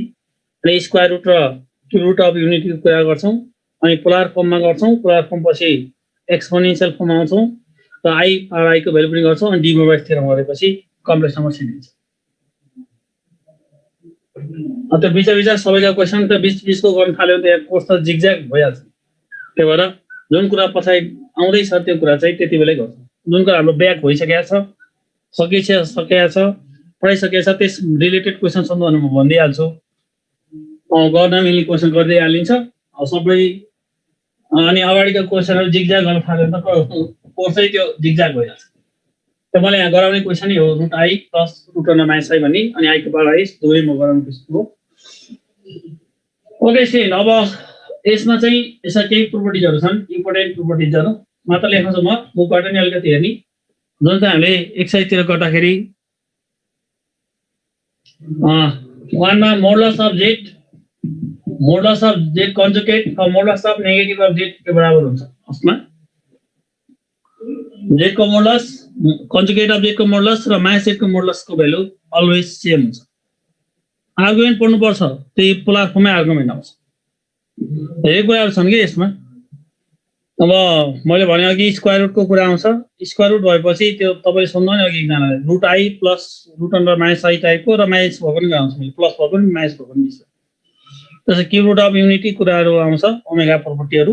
अनि स्क्वायर रुट र रुट अफ युनिटीको कुरा गर्छौँ, अनि पोलार फर्ममा गर्छौँ। पोलार फर्म पछि एक्सपोनेन्शियल फर्म आउँछौँ र आई आर आईको भ्यालु पनि गर्छौँ, अनि डी मोबाइल थ्योरम गरेपछि कम्प्लेक्स नम्बर सिद्धिन्छ। त्यो बिच सबैका क्वेसन त बिचको गर्न थाल्यो भने त यहाँ कोर्स त जिगज्याग भइहाल्छ। त्यही भएर जुन कुरा पछाडि आउँदैछ त्यो कुरा चाहिँ त्यति बेलै गर्छौँ। जुन कुरा हाम्रो ब्याक भइसकेको छ, सकिसकेको छ, पढाइसकेको छ, त्यस रिलेटेड क्वेसन सोध्नु भने म भनिदिइहाल्छु। गर्न मिल्ने क्वेसन गर्दै हालिन्छ सबै। अनि अगाडिको क्वेसनहरू जिगज्याग गर्न थाल्यो भने त कोर्सै त्यो जिगज्याग भइहाल्छ। त्यो मलाई यहाँ गराउने क्वेसन हो root i plus root under minus i भन्ने, अनि आईको पावर आई दुवै म गराउने क्वेसन हो। ओके स्टुडेन्ट, अब यसमा चाहिँ यसमा केही प्रोपर्टिजहरू छन्, इम्पोर्टेन्ट प्रोपर्टिजहरू मात्र लेख्न छ। म बुकबाट नि अलिकति हेर्ने, जुन चाहिँ हामीले एक्सर्साइजतिर गर्दाखेरि वानमा मोडुलस अफ जेड कन्जुगेट और modulus of negative of Z के बराबर हुन्छ। उसमा जेड को मोडुलस कन्जुगेट अफ जेड को मोडुलस र माइनस जेड को मोडुलस को भ्यालु अलवेज सेम हुन्छ। आर्गुमेन्ट पढ्नुपर्छ, त्यही पोलार फर्ममै आर्गुमेन्ट आउँछ। धेरै कुराहरू छन् कि यसमा। अब मैले भने अघि स्क्वायर रुटको कुरा आउँछ। स्क्वायर रुट भएपछि त्यो तपाईँले सोध्नु नि अघि एकजनाले root i plus root under minus i टाइपको र माइनस भएको पनि गराउँछु मैले, प्लस भएको पनि माइनस भएको पनि। त्यसै क्युब रुट अफ युनिटी कुराहरू आउँछ, ओमेगा प्रोपर्टीहरू।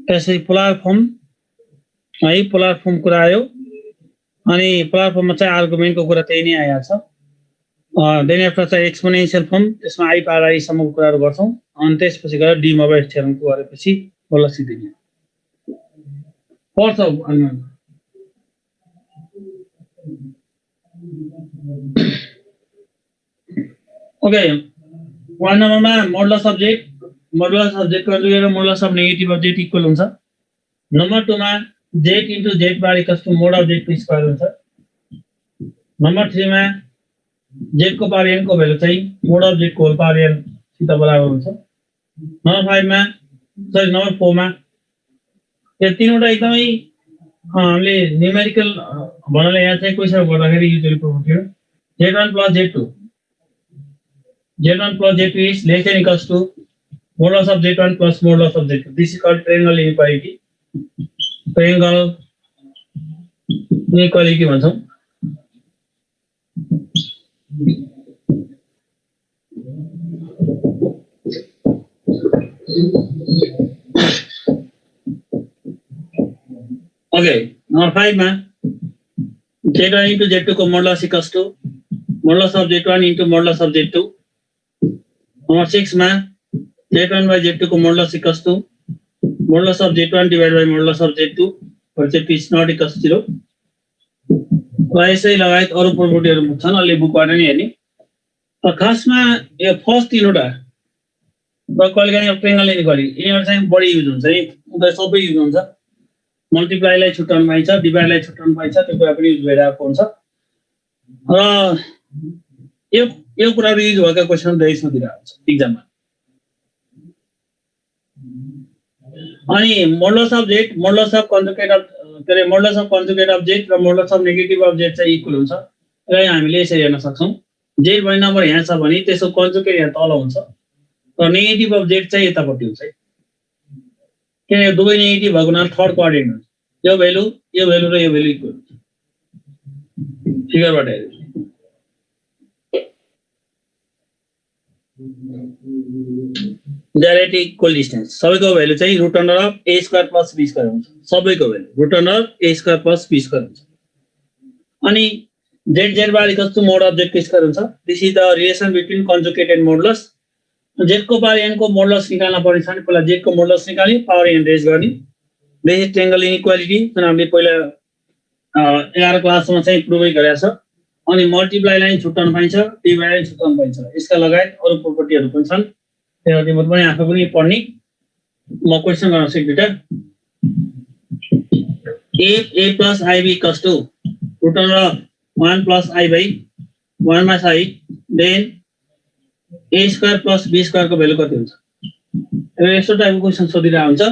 त्यसै पोलार फर्म है, पोलार फर्म कुरा आयो, अनि पोलार फर्ममा चाहिँ आर्गुमेन्टको कुरा त्यही नै आइहाल्छ। देन आफ्टर चाहिँ एक्सपोनेन्शियल फर्म, त्यसमा आई पावर आई सम्मको कुराहरू गर्छौँ, अनि त्यसपछि गएर डी मोबाइल थ्योरमको गरेपछि बल्ल सिद्धिने पर्छ। ओके, वान नम्बरमा मोडुलस अफ जेड कन्जुगेट र modulus of negative of z equal हुन्छ। नम्बर 2 मा z into z bar equals to mod of z को स्क्वायर हुन्छ। नम्बर 3 मा जेड को पावर एन को भ्यालु चाहिँ मोड अफ जेड को होल पावर एन सित बराबर हुन्छ। नम्बर 4 मा यो तीनवटा एकदमै हामीले न्युमेरिकल भन्नाले यहाँ चाहिँ क्वेसन गर्दाखेरि युजुअली प्रोपर्टी हो। z1 plus z2 is less than equals to modulus of z1 plus modulus of z2. This is called triangle inequality. Triangle inequality भन्छौँ। Okay, number 5 मा z1 into z2 को modulus equals to modulus of z1 into modulus of z2. Number 6 मा z1 by z2 को modulus equals to modulus of z1 divided by modulus of z2, where z2 is not equals to 0. यसै लगायत अरू प्रोपर्टीहरू छन्, अलि बुकबाट नि हेर्ने। खासमा यो फर्स्ट तीनवटा र कहिलेकाहीँ अब ट्रायंगल इनेक्वालिटी यिनीहरू चाहिँ बढी युज हुन्छ नि, उनीहरू सबै युज हुन्छ। मल्टिप्लाईलाई छुट्याउनु पाइन्छ, डिभाइडलाई छुट्याउनु पाइन्छ, त्यो कुरा पनि युज भइरहेको हुन्छ। र यो कुराहरु युज भएका क्वेशन धेरै सोधिरहेको हुन्छ एक्जाममा। अनि modulus of z, modulus of conjugate of modulus of conjugate of z र modulus of negative of z चाहिँ इक्वल हुन्छ। र हामीले यसरी हेर्न सक्छौं, जेड भन्ने नम्बर यहाँ छ भने त्यसको कन्जुगेट यहाँ तल हुन्छ र नेगेटिभ अफ जेड चाहिँ यतापट्टि हुन्छ। किनभने दुवै नेगेटिभ भएको हुनाले थर्ड क्वाड्रेन्ट हुन्छ। यो भ्यालु र यो भ्यालु इक्वल हुन्छ फिगरबाट हेर्नु। डाइरेक्ट इक्वल डिस्टेन्स सबैको भ्यालु चाहिँ root under of a square plus b square हुन्छ। सबैको value root under a square plus b square हुन्छ। अनि z bar equals to mod of z square हुन्छ। This is the relation between conjugate and modulus. z को पावर n को मोडुलस निकाल्न पर्ने छ भने पहिला z को मोडुलस निकाल्ने, पावर n रेज गर्ने। दिस इज ट्रायंगल इनइक्वालिटी जुन हामीले पहिला 11 क्लासमा चाहिँ प्रुभै गरेका छ। अनि मल्टिप्लाई लाइन छुट्याउन पाइन्छ, डिभाइड लाइन छुट्याउन पाइन्छ। यसका लगायत अरु प्रोपर्टीहरु पनि छन्, त्यसले तिम्रो पनि आफै पनि पढ्ने। म क्वेशन गर्न सक्दिनँ। if a plus ib equals to root under 1 plus I by 1 minus I, then a square plus b square को भ्यालु कति हुन्छ? यस्तो टाइपको क्वेशन सोधिरहेको हुन्छ।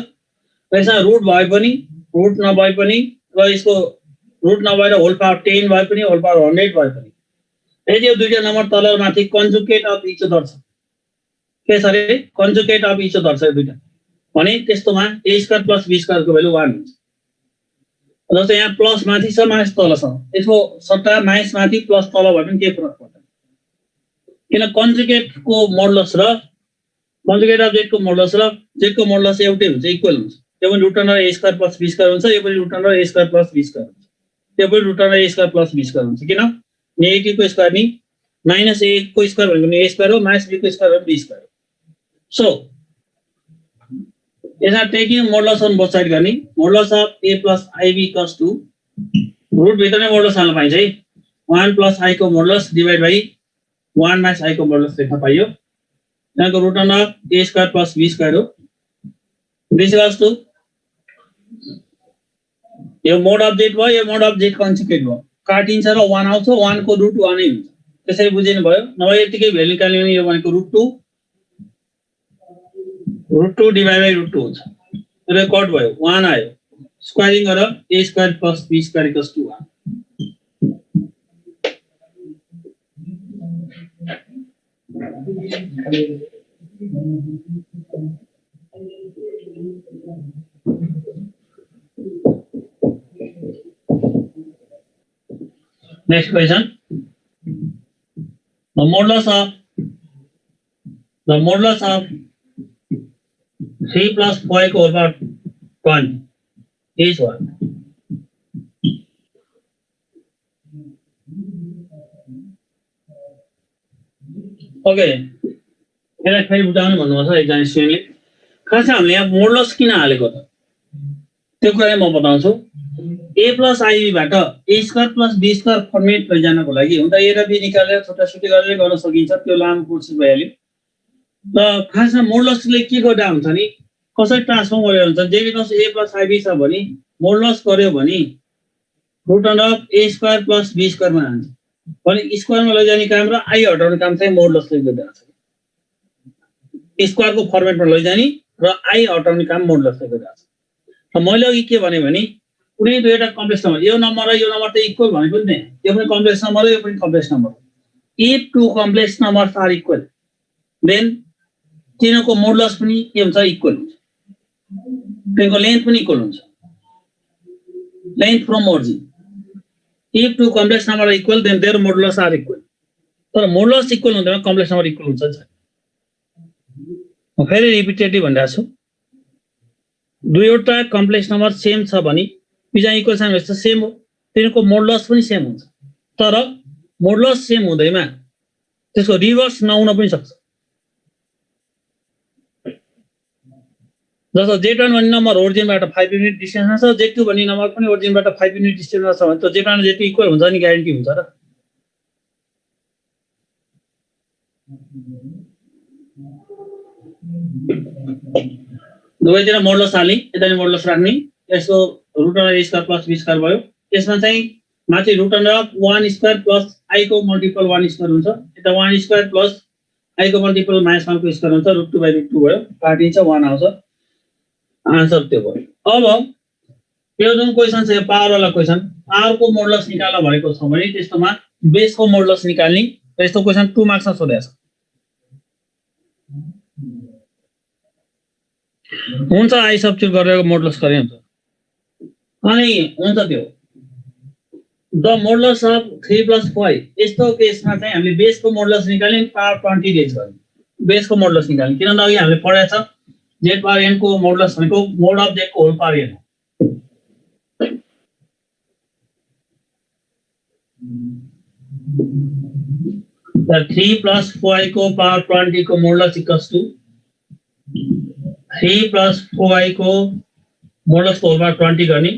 यसमा रुट भए पनि, रुट नभए पनि र यसको रुट नभएर होल पावर 10 भए पनि, होल पावर 100 भए पनि, यदि यो दुईटा नम्बर तल र माथि कन्जुगेट अफ इच अदर छ, के छ रे? कन्जुगेट अफ इच अदर छ यो दुईटा भने त्यस्तोमा a square plus b square को भ्यालु 1 हुन्छ। जस्तै यहाँ प्लस माथि छ, माइनस तल छ, यसको सट्टा माइनस माथि प्लस तल भए पनि केही फरक पर्दैन। किन कन्जुगेट को मोडुलस र कन्जुगेट अफ जेड को मोडुलस र जेड को मोडुलस एउटै हुन्छ, इक्वल हुन्छ। यो पनि root under a square plus b square हुन्छ, यो पनि root under a square plus b square हुन्छ, यो पनि root under a square plus b square हुन्छ। किन? नेगेटिभ को स्क्वायर नि माइनस a को स्क्वायर भनेको नि a स्क्वायर हो, माइनस b को स्क्वायर भनेको b स्क्वायर हो। सो यसमा taking modulus on both side गर्ने। Modulus of a plus ib equals to root भित्र नै मोडुलस हाल्न पाइन्छ है। 1 प्लस i को modulus divide by 1 minus i को मोडुलस लेख्न पाइयो। यहाँको root under a square plus b square हो। दिस इक्वल्स टु यो मोड अफ जेड भयो, यो मोड अफ जेड कन्जुगेट भयो, काटिन्छ र 1 आउँछ। 1 को रुट 1 नै हुन्छ। त्यसरी बुझिनु भयो। नभए यतिकै भ्यालु निकाल्ने भने यो भनेको रुट 2 डिवाइड बाइ रुट 2 हुन्छ। र कट भयो, 1 आयो। स्क्वायरिङ गरेर a square plus b square equals to 1। Next question. The modulus of 3 plus 5 को whole power 20 is what? Okay, यसलाई फेरि बुझाउनु भन्नुभएको छ एकजना स्टुडेन्टले। खास हामीले यहाँ मोडुलस किन हालेको त त्यो कुरा म बताउँछु। a प्लस ib बाट a square plus b square format लैजानको लागि हुन्छ a र b निकालेर छोटाछुटी गरेर गर्न सकिन्छ, त्यो लामो प्रोसेस भइहाल्यो। र खासमा मोडुलसले के गर्दा हुन्छ नि, कसरी ट्रान्सफर्म गरेर हुन्छ, जे बिकज a प्लस ib छ भने मोडुलस गर्यो भने root under a square plus b square मा जान्छ। भने स्क्वायरमा लैजाने काम र i हटाउने काम चाहिँ मोडुलसले गरिरहेको छ। स्क्वायर को फर्मेटमा लैजाने र i हटाउने काम मोडुलसले गरिरहेको छ। र मैले अघि के भने कुनै दुईटा कम्प्लेक्स नम्बर, यो नम्बर र यो नम्बर त इक्वल भने पनि नि, यो पनि कम्प्लेक्स नम्बर हो, यो पनि कम्प्लेक्स नम्बर हो। If two complex numbers are equal then तिनीको मोडुलस पनि के हुन्छ? इक्वल हुन्छ। तिनीको लेन्थ पनि इक्वल हुन्छ, length from origin. If two complex number are equal then their modulus are equal. तर मोडुलस इक्वल हुँदैन, कम्प्लेक्स नम्बर इक्वल हुन्छ। म फेरि रिपिटेटिभ भनिरहेको छु। दुईवटा कम्प्लेक्स नम्बर सेम छ भने बिजा इक्वल छ भने सेम हो, तिनीको मोडुलस पनि सेम हुन्छ। तर मोडुलस सेम हुँदैमा त्यसको रिभर्स नहुन पनि सक्छ। जस्तो z1 भन्ने नम्बर ओरिजिनबाट 5 युनिट डिस्टेन्समा छ, z2 भन्ने नम्बर पनि ओरिजिनबाट 5 युनिट डिस्टेन्समा छ भने त z1 र z2 इक्वल हुन्छ नि, ग्यारेन्टी हुन्छ र। दुवैतिर मोडुलस हाल्ने, यता नि मोडुलस राख्ने। यसको root under a square plus b square भयो। यसमा चाहिँ माथि root under of 1 square plus i को मल्टिपल 1 स्क्वायर हुन्छ यता 1 स्क्वायर प्लस आई को मल्टिपल -1 को स्क्वायर हुन्छ √2/√2 भयो काटिन्छ 1 आउँछ आन्सर त्यो भयो अब यो जुन क्वेशन छ यो पावर वाला क्वेशन पावर को मोडुलस निकाल्न भनेको छ भने त्यस्तोमा बेस को मोडुलस निकाल्ने र यस्तो क्वेशन 2 मार्क्समा सोधेको छ हुन्छ आई सब्स्टिट्युट गरेर मोडुलस गरे हुन्छ अनि हुन्छ त्यो द मोडुलस अफ 3 + 5 यस्तो केसमा चाहिँ हामीले बेस को मोडुलस निकाल्ने पावर 20 रेज गर्ने बेस को मोडुलस निकाल्ने किनभने अघि हामीले पढाएको छ z पावर n को मोडुलस भनेको मोड अफ z को होल पावर n हो 3 + 5 को पावर 20 को मोडुलस इक्वल्स टु 3 + 4i को मोडुलस को होल पावर 20 गर्ने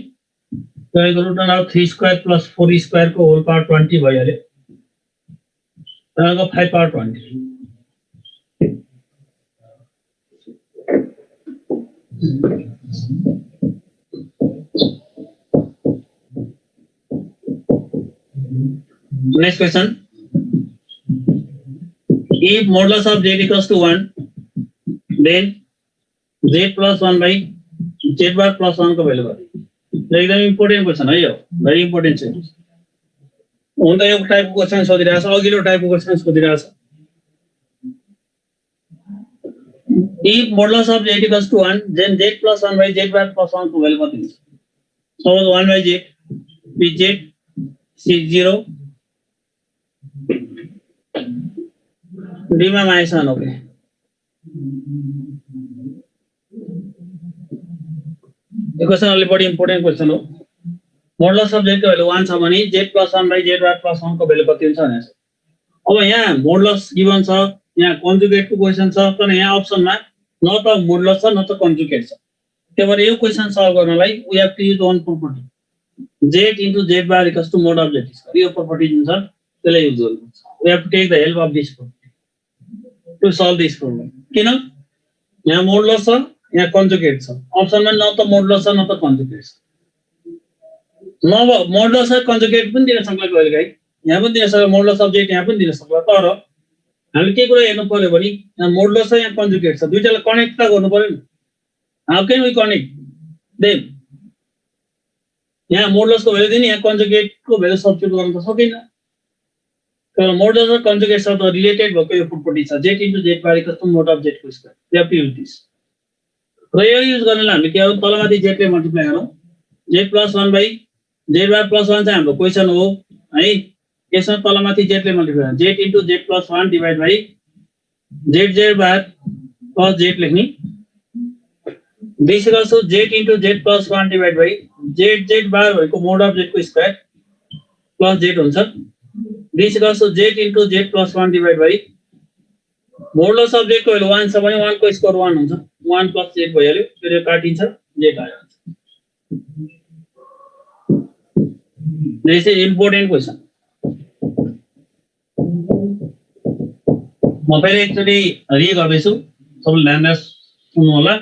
त्यसको root under of 3 square plus 4 square को होल पावर 20 भइहाल्यो त्यसको 5 power 20 Next question. If modulus of z equals to 1, then z plus 1 by z bar plus 1 को value कति? एकदम इम्पोर्टेन्ट क्वेशन है यो भेरी इम्पोर्टेन्ट छ हुन त यो टाइपको क्वेशन सोधिरहेको छ अघिल्लो टाइपको क्वेशन सोधिरहेको छ if modulus of z equals to 1 then z plus 1 by z bar plus 1 को value कति हुन्छ suppose 1 by z with z c0 d मा -1 ओके यो क्वेशन अलि बढी इम्पोर्टेन्ट क्वेशन हो मोडुलस अफ z को भ्यालु 1 छ भने z plus 1 by z bar plus 1 को भ्यालु कति हुन्छ भनेर अब यहाँ मोडुलस गिवन छ यहाँ कन्जुगेट को क्वेशन छ तर यहाँ अप्सनमा न त मोडुलस छ न त कन्जुगेट छ त्यही भएर यो क्वेशन सल्भ गर्नलाई we have to use one property z into z bar equals to mod of z square यो प्रपर्टी जुन छ त्यसलाई युज गर्नुपर्छ we have to take the help of this property to solve this problem किन यहाँ मोडुलस छ यहाँ कन्जुगेट छ अप्सनमा न त मोडुलस छ न त कन्जुगेट छ न मोडुलस र कन्जुगेट पनि दिन सक्ला कहिलेकाहीँ यहाँ पनि दिन सक्ला मोडुलस अफ z यहाँ पनि दिन सक्ला तर हामीले के कुरा हेर्नु पर्यो भने यहाँ मोडुलस छ यहाँ कन्जुगेट छ दुईटालाई कनेक्ट त गर्नु पर्यो नि how can we connect them यहाँ मोडुलस को भ्यालु दिने यहाँ कन्जुगेट को भ्यालु सब्स्टिट्युट गर्न त सकिन्न तर मोडुलस र कन्जुगेट शब्द रिलेटेड भएको यो प्रपर्टी छ z into z bar equals to mod of z को square we have to use this र यो युज गर्नलाई हामीले के हो तलमाथि z ले मल्टिप्लाई गरौँ z plus 1 by z bar plus 1 चाहिँ हाम्रो क्वेशन हो है यसमा तलमाथि z ले मल्टिप्लाई गरौँ z into z plus 1 divide by z bar plus z लेख्ने this is also z into z plus 1 divide by z bar भएको मोड अफ z को स्क्वायर प्लस z हुन्छ this is also z into z plus 1 divide by modulus of z को भ्यालु 1 छ भने 1 को स्क्वायर 1 हुन्छ 1 plus z भइहाल्यो फेरि काटिन्छ z आयो दिस इज इम्पोर्टेन्ट क्वेशन म फेरि एकचोटि रि गर्दैछु सबैले ध्यान दिएर सुन्नु होला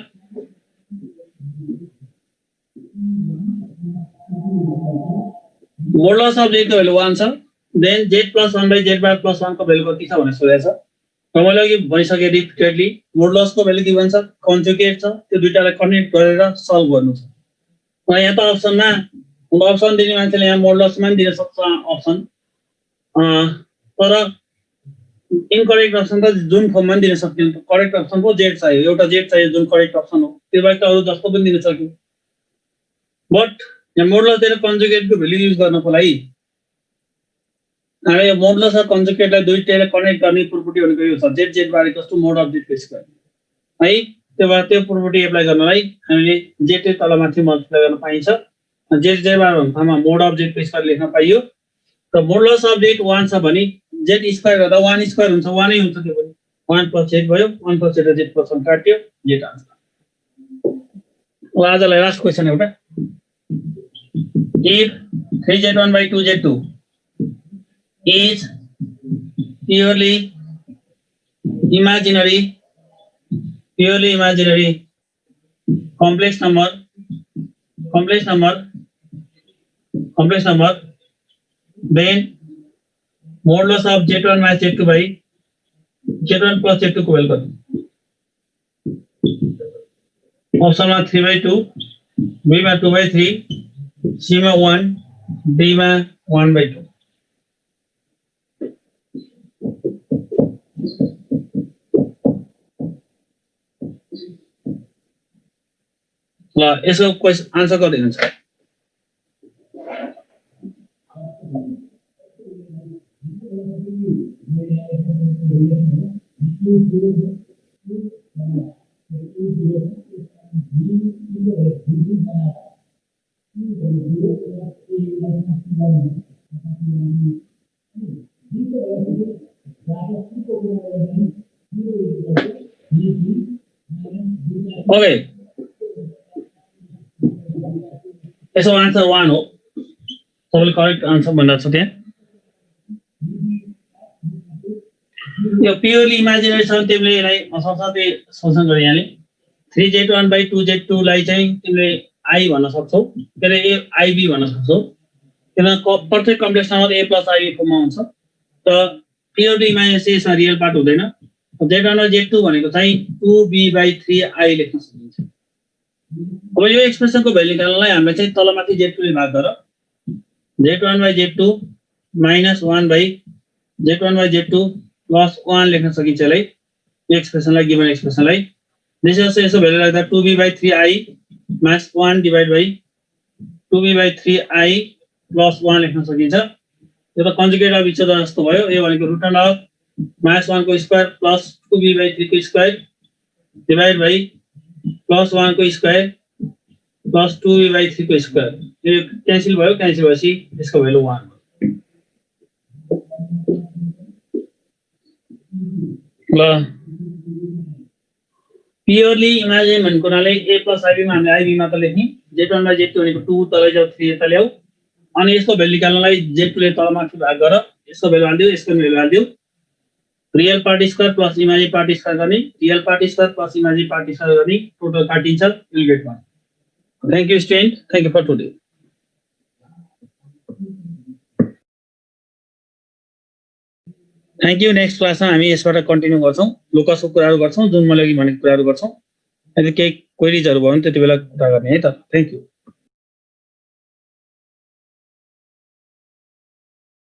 मोडुलस अफ z को भ्यालु 1 छ then z plus 1 by z bar plus 1 को भ्यालु कति छ भनेर सोधेको छ मैले अघि भनिसके रिपिटेडली मोडुलस को भ्यालु गिवन छ कन्जुगेट छ त्यो दुईटालाई कनेक्ट गरेर सल्भ गर्नु छ यहाँ त अप्सनमा अप्सन दिने मान्छेले यहाँ मोडुलसमा पनि दिन सक्छ अप्सन तर इनकरेक्ट अप्सन त जुन फर्ममा पनि दिन सक्दैन करेक्ट अप्सन को z चाहियो एउटा z चाहियो जुन करेक्ट अप्सन हो त्यो बाहेक अरु जस्तो पनि दिन सक्यो बट यहाँ मोडुलस दिएर कन्जुगेटको भ्यालु युज गर्नको लागि यो मोडुलस र कन्जुगेटलाई दुईटैलाई कनेक्ट गर्ने प्रपर्टी भनेको यो छ z bar equals to mod of z square है त्यो भएर त्यो प्रपर्टी एप्लाई गर्नलाई हामीले z तलमाथि मल्टिप्लाई गर्न पाइन्छ z bar भन्ने ठाउँमा mod of z स्क्वायर लेख्न पाइयो र मोडुलस अफ z 1 छ भने z स्क्वायर गर्दा 1 स्क्वायर हुन्छ 1 नै हुन्छ त्यो पनि 1 plus z भयो 1 plus z र z plus 1 काट्यो z आन्सर अब आजलाई लास्ट क्वेशन एउटा if 3z1 by 2z2 is purely imaginary complex number then modulus of z1 minus z2 by z1 plus z2 को वेल गर्नु अप्सनमा 3/2 b मा 2/3 c मा 1 d मा 1/2 ल यसको क्वेशन आन्सर गरिदिनुहुन्छ ओके यसको आन्सर 1 हो सबैले करेक्ट आन्सर भनिरहेको छ त्यहाँ यो प्योरली इमेजिनरी छ तिमीले यसलाई असाध्यै सोल्युसन गरे यहाँले 3z1 by 2z2 लाई चाहिँ तिमीले i भन्न सक्छौ त्यसले a ib भन्न सक्छौ किनभने प्रत्येक complex number a plus ib फर्ममा हुन्छ त प्योरली इमेजिनरी यसमा रियल पार्ट हुँदैन z1 र z2 भनेको चाहिँ 2b/3i लेख्न सकिन्छ अब यो एक्सप्रेसनको भ्यालु निकाल्नलाई हामीले चाहिँ तलमाथि z2 ले भाग गर z1 by z2 minus 1 by z1 by z2 plus 1 लेख्न सकिन्छ यसलाई यो एक्सप्रेसनलाई गिवन एक्सप्रेसनलाई त्यसैले यसो भ्यालु राख्दा 2b/3i minus 1 divided by 2b/3i plus 1 लेख्न सकिन्छ यो त कन्जुगेट अफ इच अदर जस्तो भयो यो भनेको रुट अफ -1 को स्क्वायर प्लस 2b/3 को स्क्वायर डिवाइड बाइ प्लस 1 को स्क्वायर प्लस 2b/3 को स्क्वायर यो क्यान्सल भयो क्यान्सल भएपछि यसको भ्यालु 1 ल प्योरली इमेजिन भनेको नाले a plus ib मा हामीले ib मात्र लेख्ने z1 by z2 भनेको 2 तलै जाऊ 3 यता ल्याऊ अनि यसको भ्यालु निकाल्नलाई z2 ले तलमाथि भाग गर यसको भ्यालु हाल्दियौ यसको भ्यालु हाल्दियौ real part square plus imaginary part square गर्ने real part square plus imaginary part square गर्ने टोटल काटिन्छ will get 1 thank you student thank you for today thank you next क्लासमा हामी यसबाट कन्टिन्यू गर्छौं लोकसको कुराहरु गर्छौं जुन मैले अघि भनेको कुराहरु गर्छौं यदि केही क्वेरीजहरु भयो भने त्यतिबेला कुरा गर्ने है त थ्यांक यू